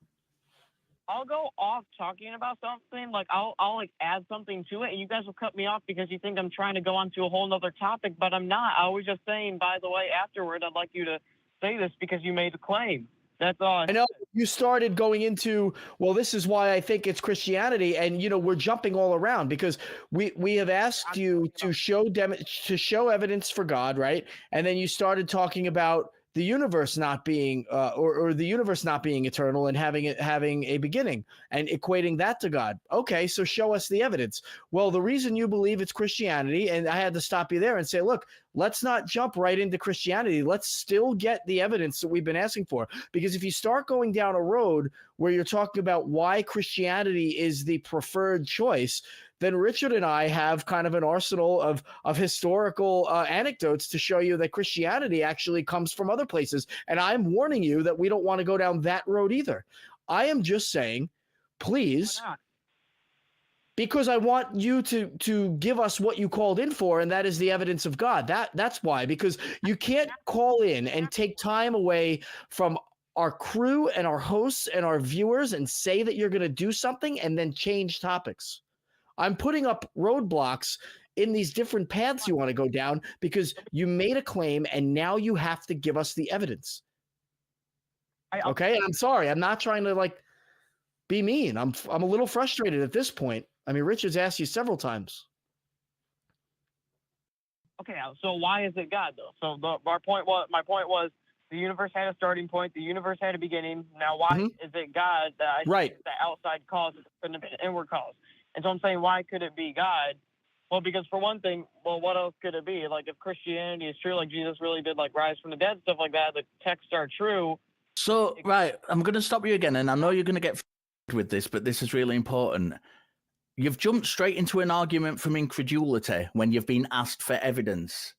I'll go off talking about something, like I'll like add something to it, and you guys will cut me off because you think I'm trying to go on to a whole nother topic, but I'm not. I was just saying, by the way, afterward, I'd like you to say this because you made a claim. That's all. I know you started going into, well, this is why I think it's Christianity, and we're jumping all around because we have asked you to show evidence for God, right? And then you started talking about the universe not being or the universe not being eternal and having a beginning and equating that to God. Okay, so show us the evidence. Well, the reason you believe it's Christianity, and I had to stop you there and say, look, let's not jump right into Christianity. Let's still get the evidence that we've been asking for. Because if you start going down a road where you're talking about why Christianity is the preferred choice, then Richard and I have kind of an arsenal of historical anecdotes to show you that Christianity actually comes from other places. And I'm warning you that we don't want to go down that road either. I am just saying, please, because I want you to give us what you called in for, and that is the evidence of God. That's why, because you can't call in and take time away from our crew and our hosts and our viewers and say that you're going to do something and then change topics. I'm putting up roadblocks in these different paths you want to go down because you made a claim and now you have to give us the evidence. Okay, and I'm sorry. I'm not trying to like be mean. I'm a little frustrated at this point. I mean, Richard's asked you several times. Okay, so why is it God though? So my point was the universe had a starting point. The universe had a beginning. Now, why is it God that I think the outside cause couldn't have been an inward cause? And so I'm saying, why could it be God? Well, because for one thing, well, what else could it be? Like if Christianity is true, like Jesus really did like rise from the dead, stuff like that, the texts are true. So, right, I'm going to stop you again, and I know you're going to get with this, but this is really important. You've jumped straight into an argument from incredulity when you've been asked for evidence.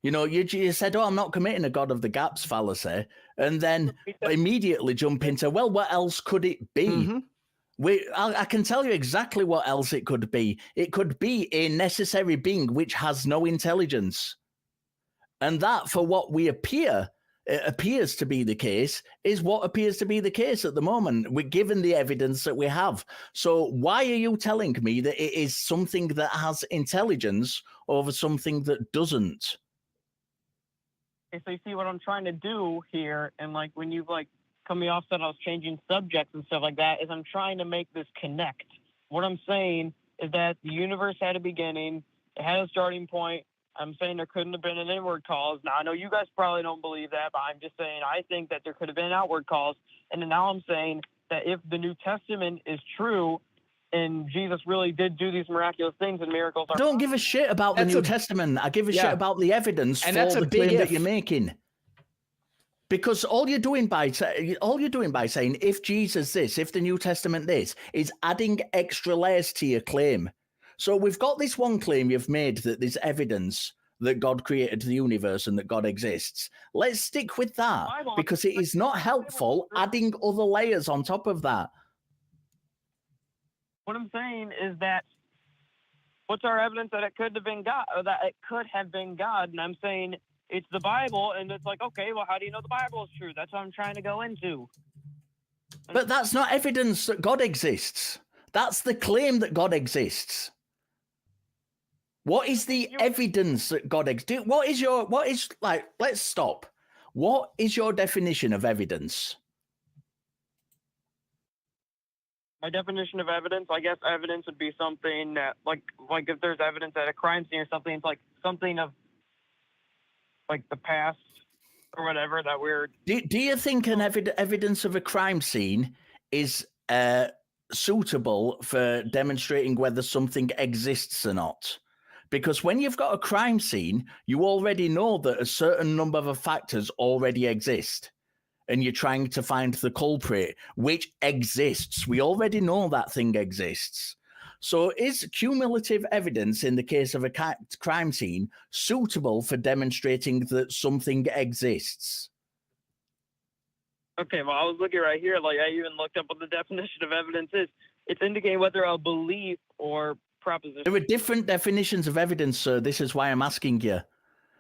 You know, you said, oh, I'm not committing a God of the gaps fallacy, and then immediately jump into, well, what else could it be? I can tell you exactly what else it could be. It could be a necessary being which has no intelligence. And that, for what we appears to be the case, is what appears to be the case at the moment. We're given the evidence that we have. So why are you telling me that it is something that has intelligence over something that doesn't? Okay, so you see what I'm trying to do here, and like when you've like cut me off, said I was changing subjects and stuff like that, is I'm trying to make this connect. What I'm saying is that the universe had a beginning, it had a starting point. I'm saying there couldn't have been an inward cause. Now, I know you guys probably don't believe that, but I'm just saying I think that there could have been an outward cause. And then now I'm saying that if the New Testament is true and Jesus really did do these miraculous things and miracles are... I don't give a shit about the New Testament. I give a shit about the evidence and for the claim that you're making. Because all you're doing by saying, if Jesus this, if the New Testament this, is adding extra layers to your claim. So we've got this one claim you've made that there's evidence that God created the universe and that God exists. Let's stick with that, because it is not helpful adding other layers on top of that. What I'm saying is that what's our evidence that it could have been God, or that it could have been God? And I'm saying it's the Bible, and it's like, okay, well, how do you know the Bible is true? That's what I'm trying to go into. But that's not evidence that God exists. That's the claim that God exists. What is the evidence that God exists? Let's stop. What is your definition of evidence? My definition of evidence, I guess evidence would be something that, like if there's evidence at a crime scene or something, it's like something of, like the past or whatever that we're... Do you think an evidence of a crime scene is suitable for demonstrating whether something exists or not? Because when you've got a crime scene, you already know that a certain number of factors already exist, and you're trying to find the culprit, which exists. We already know that thing exists. So is cumulative evidence in the case of a crime scene suitable for demonstrating that something exists? Okay, well, I was looking right here. Like, I even looked up what the definition of evidence is. It's indicating whether a belief or proposition... There are different definitions of evidence, sir. This is why I'm asking you.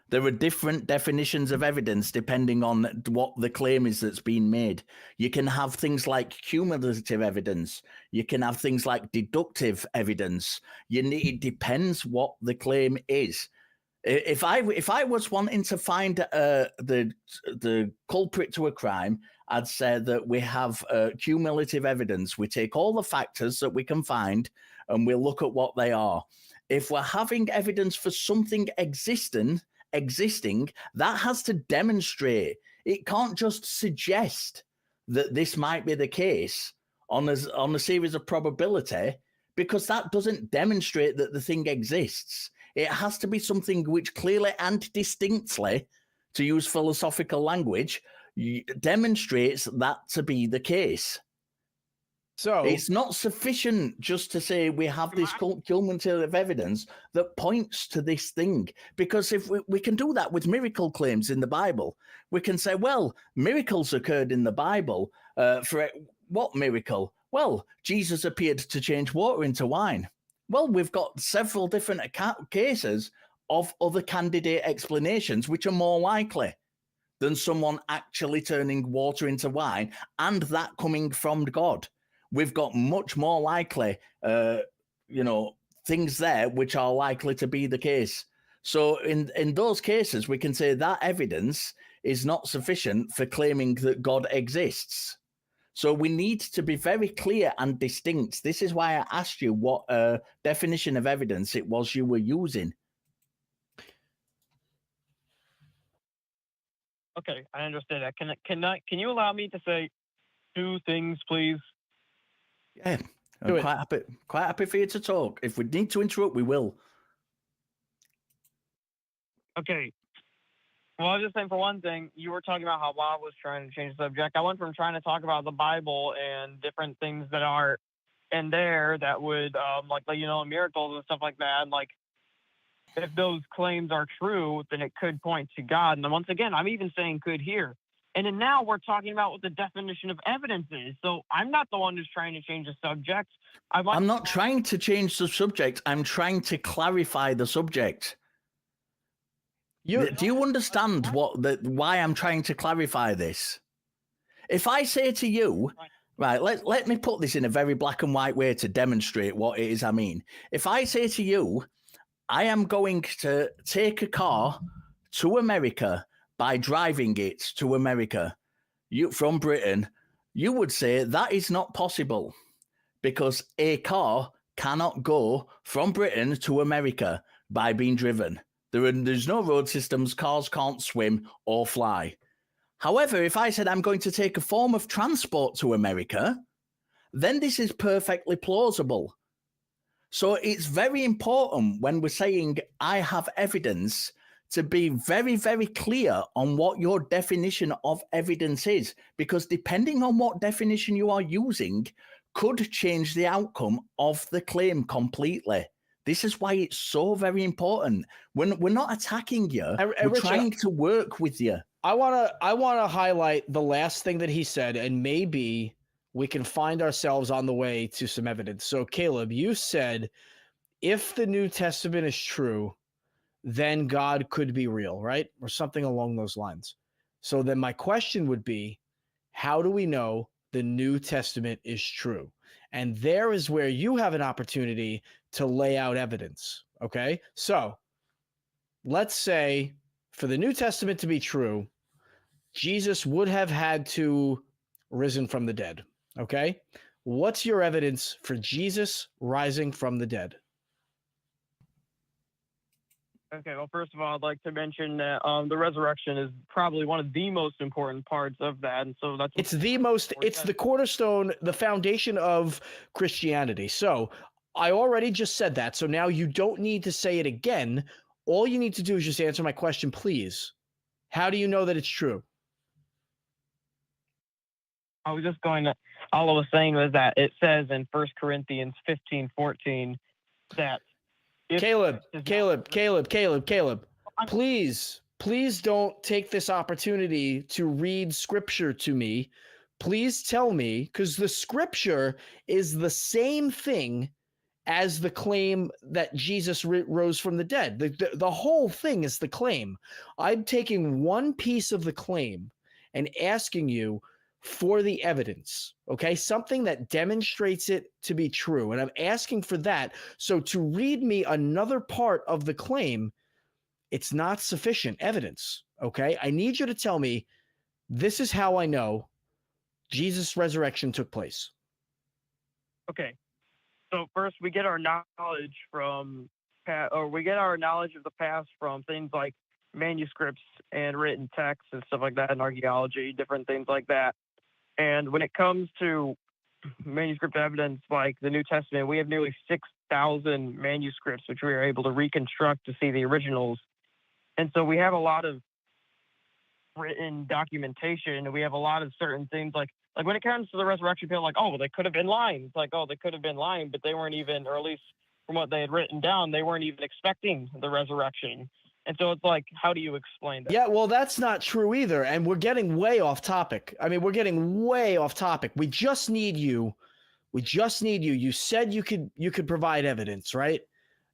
There are different definitions of evidence depending on what the claim is that's been made. You can have things like cumulative evidence. You can have things like deductive evidence. It depends what the claim is. If I was wanting to find the culprit to a crime, I'd say that we have cumulative evidence. We take all the factors that we can find and we look at what they are. If we're having evidence for something existing, that has to demonstrate. It can't just suggest that this might be the case on a series of probability, because that doesn't demonstrate that the thing exists. It has to be something which clearly and distinctly, to use philosophical language, demonstrates that to be the case. So it's not sufficient just to say we have this cumulative evidence that points to this thing, because if we can do that with miracle claims in the Bible, we can say, well, miracles occurred in the Bible. For what miracle? Well, Jesus appeared to change water into wine. Well, we've got several different cases of other candidate explanations which are more likely than someone actually turning water into wine and that coming from God. We've got much more likely, things there which are likely to be the case. So in those cases, we can say that evidence is not sufficient for claiming that God exists. So we need to be very clear and distinct. This is why I asked you what definition of evidence it was you were using. Okay, I understand that. Can you allow me to say two things, please? Yeah, I'm quite happy for you to talk. If we need to interrupt, we will. Okay. Well, I was just saying, for one thing, you were talking about how Bob was trying to change the subject. I went from trying to talk about the Bible and different things that are in there that would, like miracles and stuff like that. Like, if those claims are true, then it could point to God. And then once again, I'm even saying could here. And then now we're talking about what the definition of evidence is. So I'm not the one who's trying to change the subject. I'm not trying to change the subject. I'm trying to clarify the subject. Do you understand why I'm trying to clarify this? If I say to you, right, let me put this in a very black and white way to demonstrate what it is I mean. If I say to you, I am going to take a car to America by driving it to America, from Britain, you would say that is not possible because a car cannot go from Britain to America by being driven. There's no road systems, cars can't swim or fly. However, if I said I'm going to take a form of transport to America, then this is perfectly plausible. So it's very important when we're saying I have evidence to be very, very clear on what your definition of evidence is, because depending on what definition you are using could change the outcome of the claim completely. This is why it's so very important. We're not attacking you. We're Richard, trying to work with you. I wanna highlight the last thing that he said, and maybe we can find ourselves on the way to some evidence. So, Caleb, you said if the New Testament is true, then God could be real, right? Or something along those lines. So then my question would be, how do we know the New Testament is true? And there is where you have an opportunity to lay out evidence, okay? So let's say for the New Testament to be true, Jesus would have had to risen from the dead, okay? What's your evidence for Jesus rising from the dead? Okay, well, first of all, I'd like to mention that the resurrection is probably one of the most important parts of that, and so that's it's the cornerstone, the foundation of Christianity. So I already just said that, so now you don't need to say it again. All you need to do is just answer my question, please. How do you know that it's true? I was just going to, all I was saying was that it says in 1 Corinthians 15:14 that Caleb, please don't take this opportunity to read scripture to me. Please tell me, because the scripture is the same thing as the claim that Jesus rose from the dead. The whole thing is the claim. I'm taking one piece of the claim and asking you for the evidence, okay? Something that demonstrates it to be true. And I'm asking for that. So to read me another part of the claim, it's not sufficient evidence, okay? I need you to tell me, this is how I know Jesus' resurrection took place. Okay. So first we get our knowledge from, we get our knowledge of the past from things like manuscripts and written texts and stuff like that in archaeology, different things like that. And when it comes to manuscript evidence like the New Testament, we have nearly 6,000 manuscripts, which we are able to reconstruct to see the originals. And so we have a lot of written documentation, and we have a lot of certain things like when it comes to the resurrection, people are like, oh, well, they could have been lying. It's like, oh, they could have been lying, but they weren't even, or at least from what they had written down, they weren't even expecting the resurrection. And so it's like, how do you explain that? Yeah, well, that's not true either. And we're getting way off topic. I mean, we're getting way off topic. We just need you. You said you could provide evidence, right?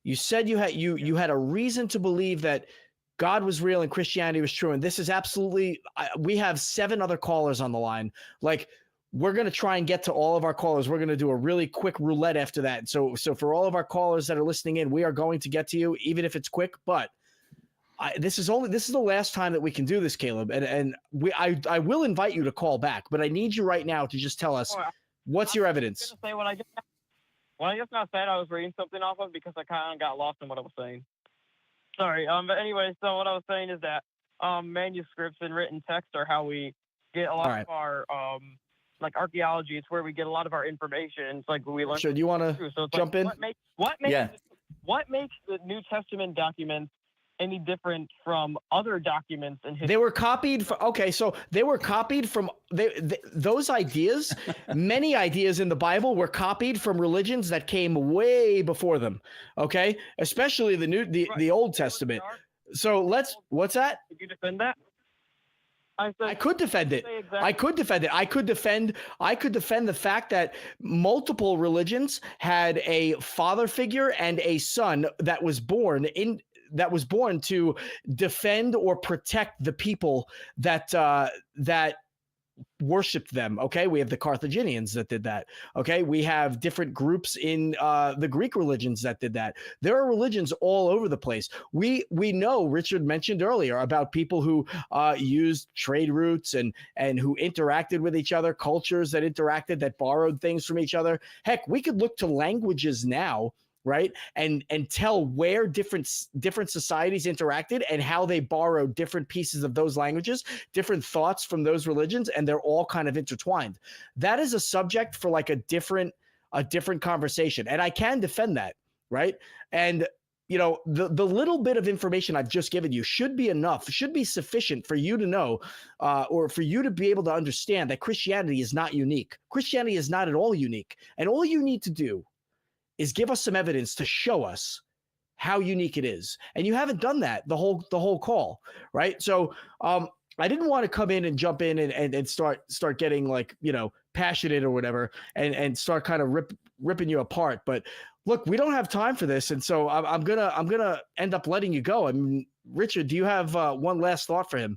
You said you had a reason to believe that God was real and Christianity was true. And this is absolutely, we have 7 other callers on the line. Like, we're going to try and get to all of our callers. We're going to do a really quick roulette after that. So for all of our callers that are listening in, we are going to get to you, even if it's quick, but this is the last time that we can do this, Caleb, and I will invite you to call back, but I need you right now to just tell us what's your evidence. Gonna say what I just now said. I was reading something off of because I kind of got lost in what I was saying. Sorry. But anyway, so what I was saying is that manuscripts and written text are how we get a lot of our like archaeology. It's where we get a lot of our information. It's like we learn. So do you want to jump in? What makes the New Testament documents any different from other documents in history? They were copied from, so they were copied from those ideas. Many ideas in the Bible were copied from religions that came way before them. Okay, especially the Old Testament. So what's that? Did you defend that? I could defend it. I could defend it. I could defend the fact that multiple religions had a father figure and a son that was born to defend or protect the people that worshipped them. Okay, we have the Carthaginians that did that. Okay, we have different groups in the Greek religions that did that. There are religions all over the place. We know, Richard mentioned earlier, about people who used trade routes and who interacted with each other, cultures that interacted, that borrowed things from each other. Heck, we could look to languages now, right, and tell where different societies interacted and how they borrowed different pieces of those languages, different thoughts from those religions, and they're all kind of intertwined. That is a subject for like a different conversation, and I can defend that, right? And you know, the little bit of information I've just given you should be enough, should be sufficient for you to know, or for you to be able to understand that Christianity is not unique. Christianity is not at all unique, and all you need to do is give us some evidence to show us how unique it is. And you haven't done that the whole call, right? So I didn't want to come in and jump in and start getting like, you know, passionate or whatever and start kind of ripping you apart. But look, we don't have time for this. And so I'm gonna end up letting you go. I mean, Richard, do you have one last thought for him?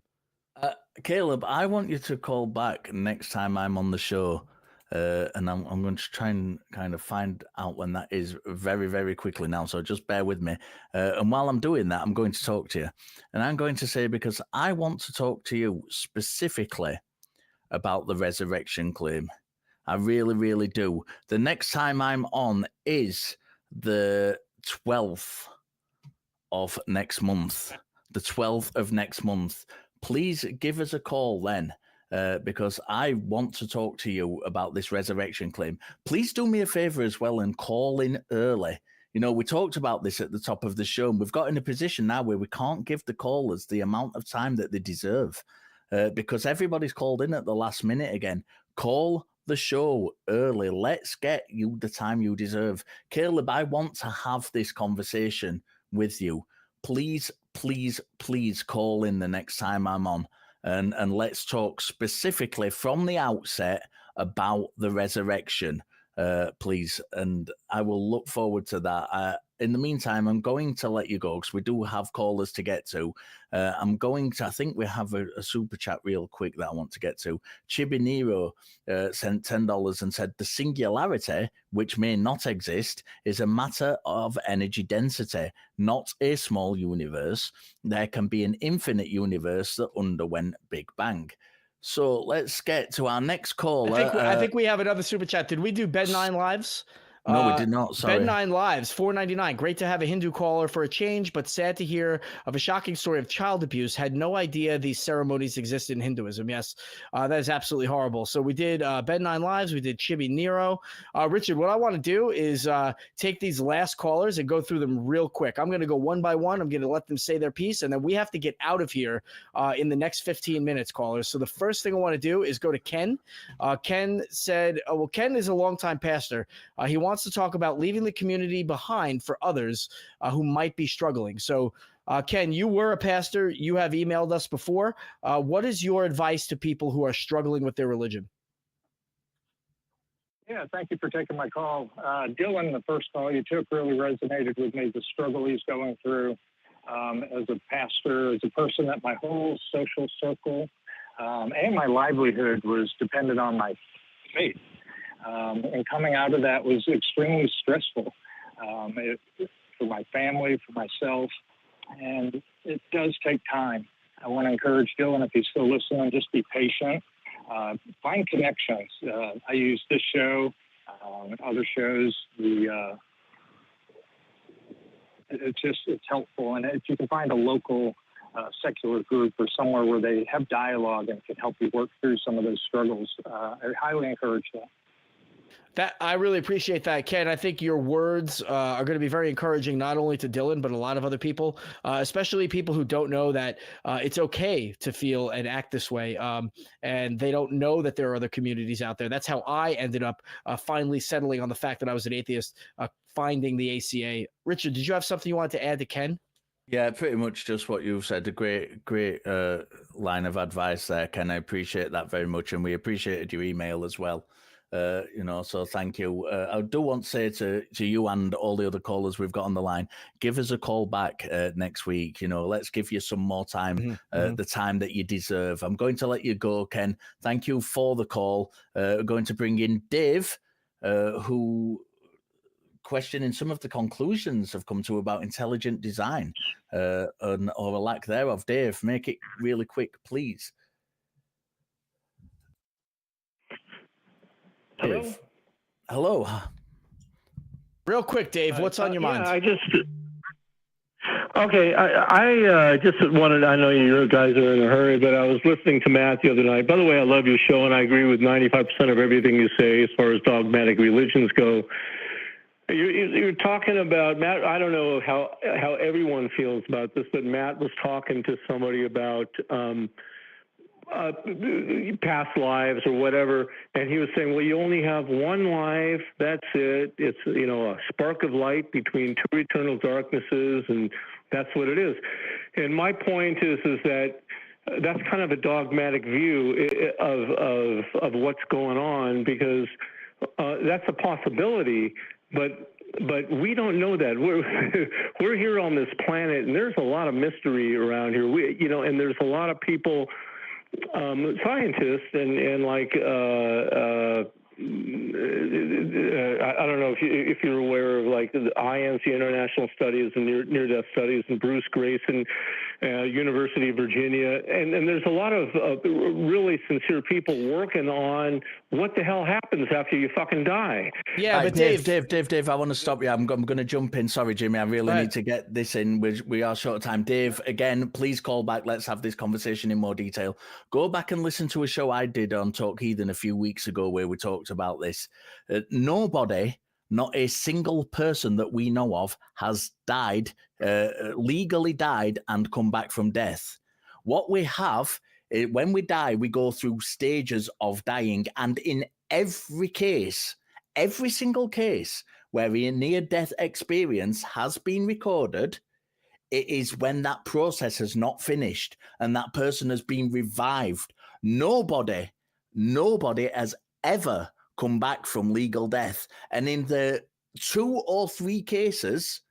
Caleb, I want you to call back next time I'm on the show. And I'm going to try and kind of find out when that is very, very quickly now. So just bear with me. And while I'm doing that, I'm going to talk to you. And I'm going to say, because I want to talk to you specifically about the resurrection claim. I really, really do. The next time I'm on is the 12th of next month. The 12th of next month. Please give us a call then. Because I want to talk to you about this resurrection claim. Please do me a favor as well and call in early. You know, we talked about this at the top of the show, and we've got in a position now where we can't give the callers the amount of time that they deserve because everybody's called in at the last minute again. Call the show early. Let's get you the time you deserve. Caleb, I want to have this conversation with you. Please, please, please call in the next time I'm on. And let's talk specifically from the outset about the resurrection, please. And I will look forward to that. In the meantime, I'm going to let you go because we do have callers to get to. I think we have a super chat real quick that I want to get to. Chibi Nero sent $10 and said, the singularity, which may not exist, is a matter of energy density, not a small universe. There can be an infinite universe that underwent Big Bang. So let's get to our next caller. I think we have another super chat. Did we do Bed 9 Lives? No, we did not. Sorry. Bed 9 Lives, $4.99. Great to have a Hindu caller for a change, but sad to hear of a shocking story of child abuse. Had no idea these ceremonies exist in Hinduism. Yes, that is absolutely horrible. So we did Bed 9 Lives. We did Chibi Nero. Richard, what I want to do is take these last callers and go through them real quick. I'm going to go one by one. I'm going to let them say their piece, and then we have to get out of here in the next 15 minutes, callers. So the first thing I want to do is go to Ken. Ken said, Ken is a longtime pastor. He wants to talk about leaving the community behind for others who might be struggling. So, Ken, you were a pastor. You have emailed us before. What is your advice to people who are struggling with their religion? Yeah, thank you for taking my call. Dylan, the first call you took really resonated with me, the struggle he's going through as a pastor, as a person that my whole social circle and my livelihood was dependent on my faith. And coming out of that was extremely stressful for my family, for myself. and it does take time. I want to encourage Dylan, if he's still listening, just be patient. Find connections. I use this show, other shows. It's helpful. And if you can find a local secular group or somewhere where they have dialogue and can help you work through some of those struggles, I highly encourage that. That I really appreciate that, Ken. I think your words are going to be very encouraging, not only to Dylan, but a lot of other people, especially people who don't know that it's okay to feel and act this way. And they don't know that there are other communities out there. That's how I ended up finally settling on the fact that I was an atheist, finding the ACA. Richard, did you have something you wanted to add to Ken? Yeah, pretty much just what you've said. A great line of advice there, Ken. I appreciate that very much. And we appreciated your email as well. So thank you. I do want to say to you and all the other callers we've got on the line, give us a call back next week. Let's give you some more time, the time that you deserve. I'm going to let you go, Ken. Thank you for the call. We're going to bring in Dave, who questioning some of the conclusions have come to about intelligent design, or a lack thereof. Dave, make it really quick, please. Dave. Hello. Real quick, Dave, what's on your mind? I just wanted, I know you guys are in a hurry, but I was listening to Matt the other night. By the way, I love your show, and I agree with 95% of everything you say as far as dogmatic religions go. You're talking about, Matt, I don't know how everyone feels about this, but Matt was talking to somebody about past lives or whatever, and he was saying, well, you only have one life, that's it. It's a spark of light between two eternal darknesses, and that's what it is. And my point is that that's kind of a dogmatic view of what's going on, because that's a possibility, but we don't know that. We're here on this planet, and there's a lot of mystery around here. And there's a lot of people, scientists and like I don't know if you're aware of like the IANC International Studies and Near-Death Studies and Bruce Grayson, University of Virginia, and there's a lot of really sincere people working on what the hell happens after you fucking die. Yeah, but Dave, I want to stop you. I'm going to jump in. Sorry, Jimmy, I really need to get this in. We are short of time. Dave, again, please call back. Let's have this conversation in more detail. Go back and listen to a show I did on Talk Heathen a few weeks ago where we talked about this. Nobody, not a single person that we know of, has died, legally died, and come back from death. What we have, when we die, we go through stages of dying, and in every case, every single case where a near-death experience has been recorded, it is when that process has not finished and that person has been revived. Nobody has ever come back from legal death. And in the 2 or 3 cases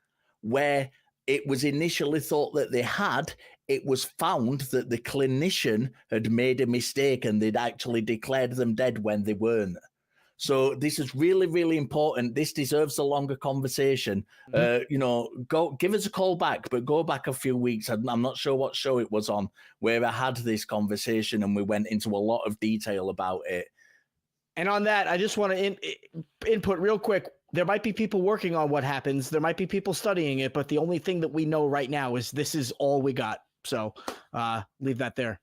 where it was initially thought that they had, it was found that the clinician had made a mistake and they'd actually declared them dead when they weren't. So this is really, really important. This deserves a longer conversation. Go give us a call back, but go back a few weeks. I'm not sure what show it was on where I had this conversation and we went into a lot of detail about it. And on that, I just want to input real quick. There might be people working on what happens. There might be people studying it, but the only thing that we know right now is this is all we got. So leave that there.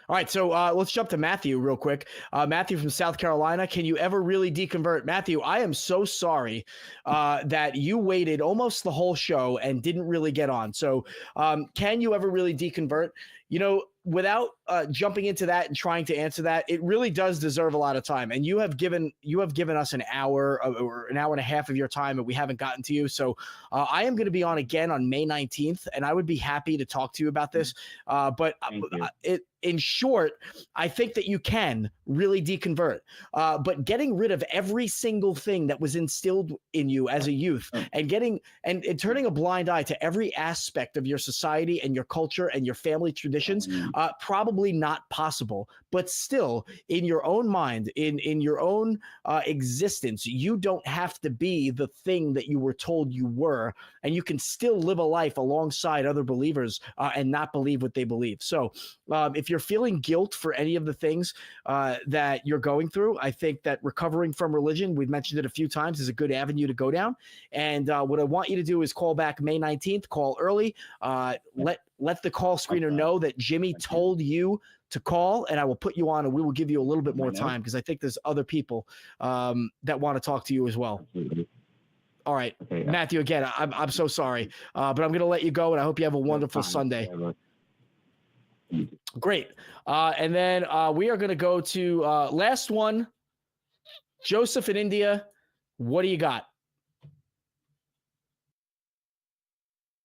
All right, so let's jump to Matthew real quick. Matthew from South Carolina, can you ever really deconvert? Matthew, I am so sorry that you waited almost the whole show and didn't really get on. So can you ever really deconvert? Without jumping into that and trying to answer that, it really does deserve a lot of time. And you have given us an hour or an hour and a half of your time, and we haven't gotten to you. So I am going to be on again on May 19th, and I would be happy to talk to you about this. But in short, I think that you can really deconvert. But getting rid of every single thing that was instilled in you as a youth, and turning a blind eye to every aspect of your society and your culture and your family traditions, probably not possible. But still, in your own mind, in your own existence, you don't have to be the thing that you were told you were, and you can still live a life alongside other believers and not believe what they believe. So if you're feeling guilt for any of the things that you're going through, I think that recovering from religion, we've mentioned it a few times, is a good avenue to go down. And what I want you to do is call back May 19th, call early, let the call screener know that Jimmy told you to call, and I will put you on, and we will give you a little bit more time, because I think there's other people that want to talk to you as well. All right, okay, Matthew, again, I'm so sorry, but I'm going to let you go, and I hope you have a wonderful Sunday. Great. And then we are going to go to last one, Joseph in India. What do you got?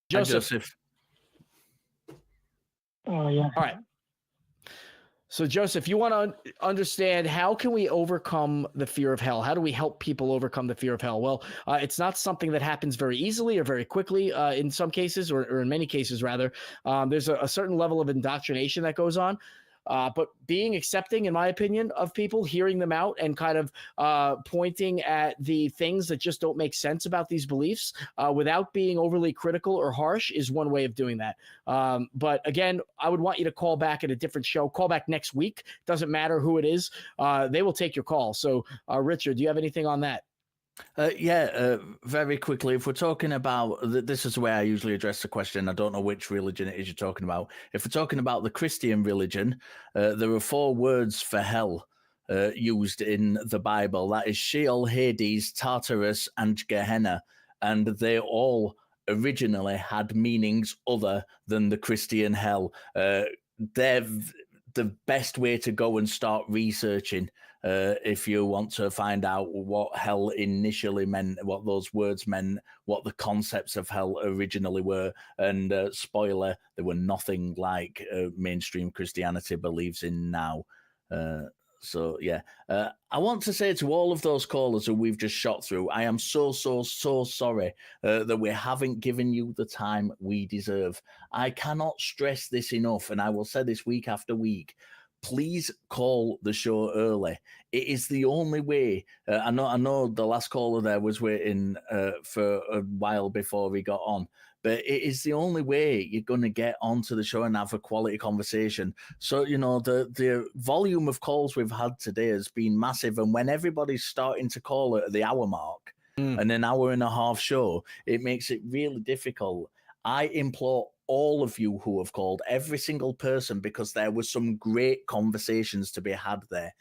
Joseph. Oh, yeah. All right. So, Joseph, you want to understand, how can we overcome the fear of hell? How do we help people overcome the fear of hell? Well, it's not something that happens very easily or very quickly in some cases, or in many cases, rather. There's a certain level of indoctrination that goes on. But being accepting, in my opinion, of people, hearing them out, and kind of pointing at the things that just don't make sense about these beliefs without being overly critical or harsh is one way of doing that. But again, I would want you to call back at a different show. Call back next week. Doesn't matter who it is. They will take your call. So, Richard, do you have anything on that? Very quickly, if we're talking about, this is the way I usually address the question. I don't know which religion it is you're talking about. If we're talking about the Christian religion, there are 4 words for hell used in the Bible. That is Sheol, Hades, Tartarus, and Gehenna. And they all originally had meanings other than the Christian hell. They're the best way to go and start researching if you want to find out what hell initially meant, what those words meant, what the concepts of hell originally were. And spoiler, they were nothing like mainstream Christianity believes in now. I want to say to all of those callers who we've just shot through, I am so sorry that we haven't given you the time we deserve. I cannot stress this enough, and I will say this week after week. Please call the show early. It is the only way. I know the last caller there was waiting for a while before he got on, but it is the only way you're going to get onto the show and have a quality conversation. So, the volume of calls we've had today has been massive. And when everybody's starting to call at the hour mark and an hour and a half show, it makes it really difficult. I implore all of you who have called, every single person, because there was some great conversations to be had there.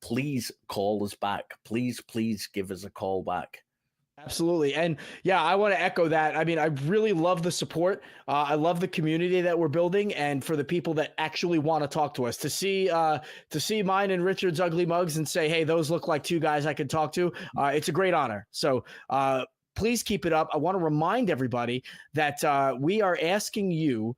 Please call us back. Please give us a call back. Absolutely. And yeah, I want to echo that. I mean, I really love the support. I love the community that we're building, and for the people that actually want to talk to us, to see mine and Richard's ugly mugs and say, hey, those look like 2 guys I could talk to. It's a great honor. So, please keep it up. I want to remind everybody that we are asking you,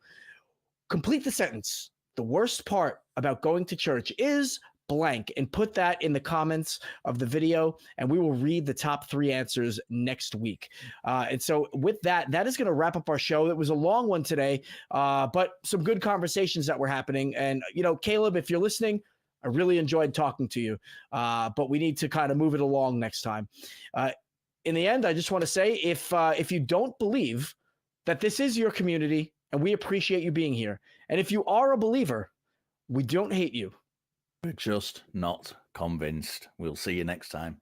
complete the sentence. The worst part about going to church is blank, and put that in the comments of the video, and we will read the top 3 answers next week. And so with that is going to wrap up our show. It was a long one today, but some good conversations that were happening. And, Caleb, if you're listening, I really enjoyed talking to you, but we need to kind of move it along next time. In the end, I just want to say, if you don't believe that this is your community, and we appreciate you being here, and if you are a believer, we don't hate you. We're just not convinced. We'll see you next time.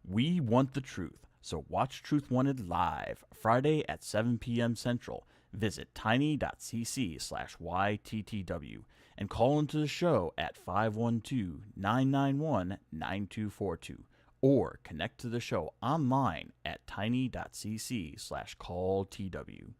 We want the truth, so watch Truth Wanted live, Friday at 7 p.m. Central. Visit tiny.cc/YTTW and call into the show at 512-991-9242 or connect to the show online at tiny.cc/calltw.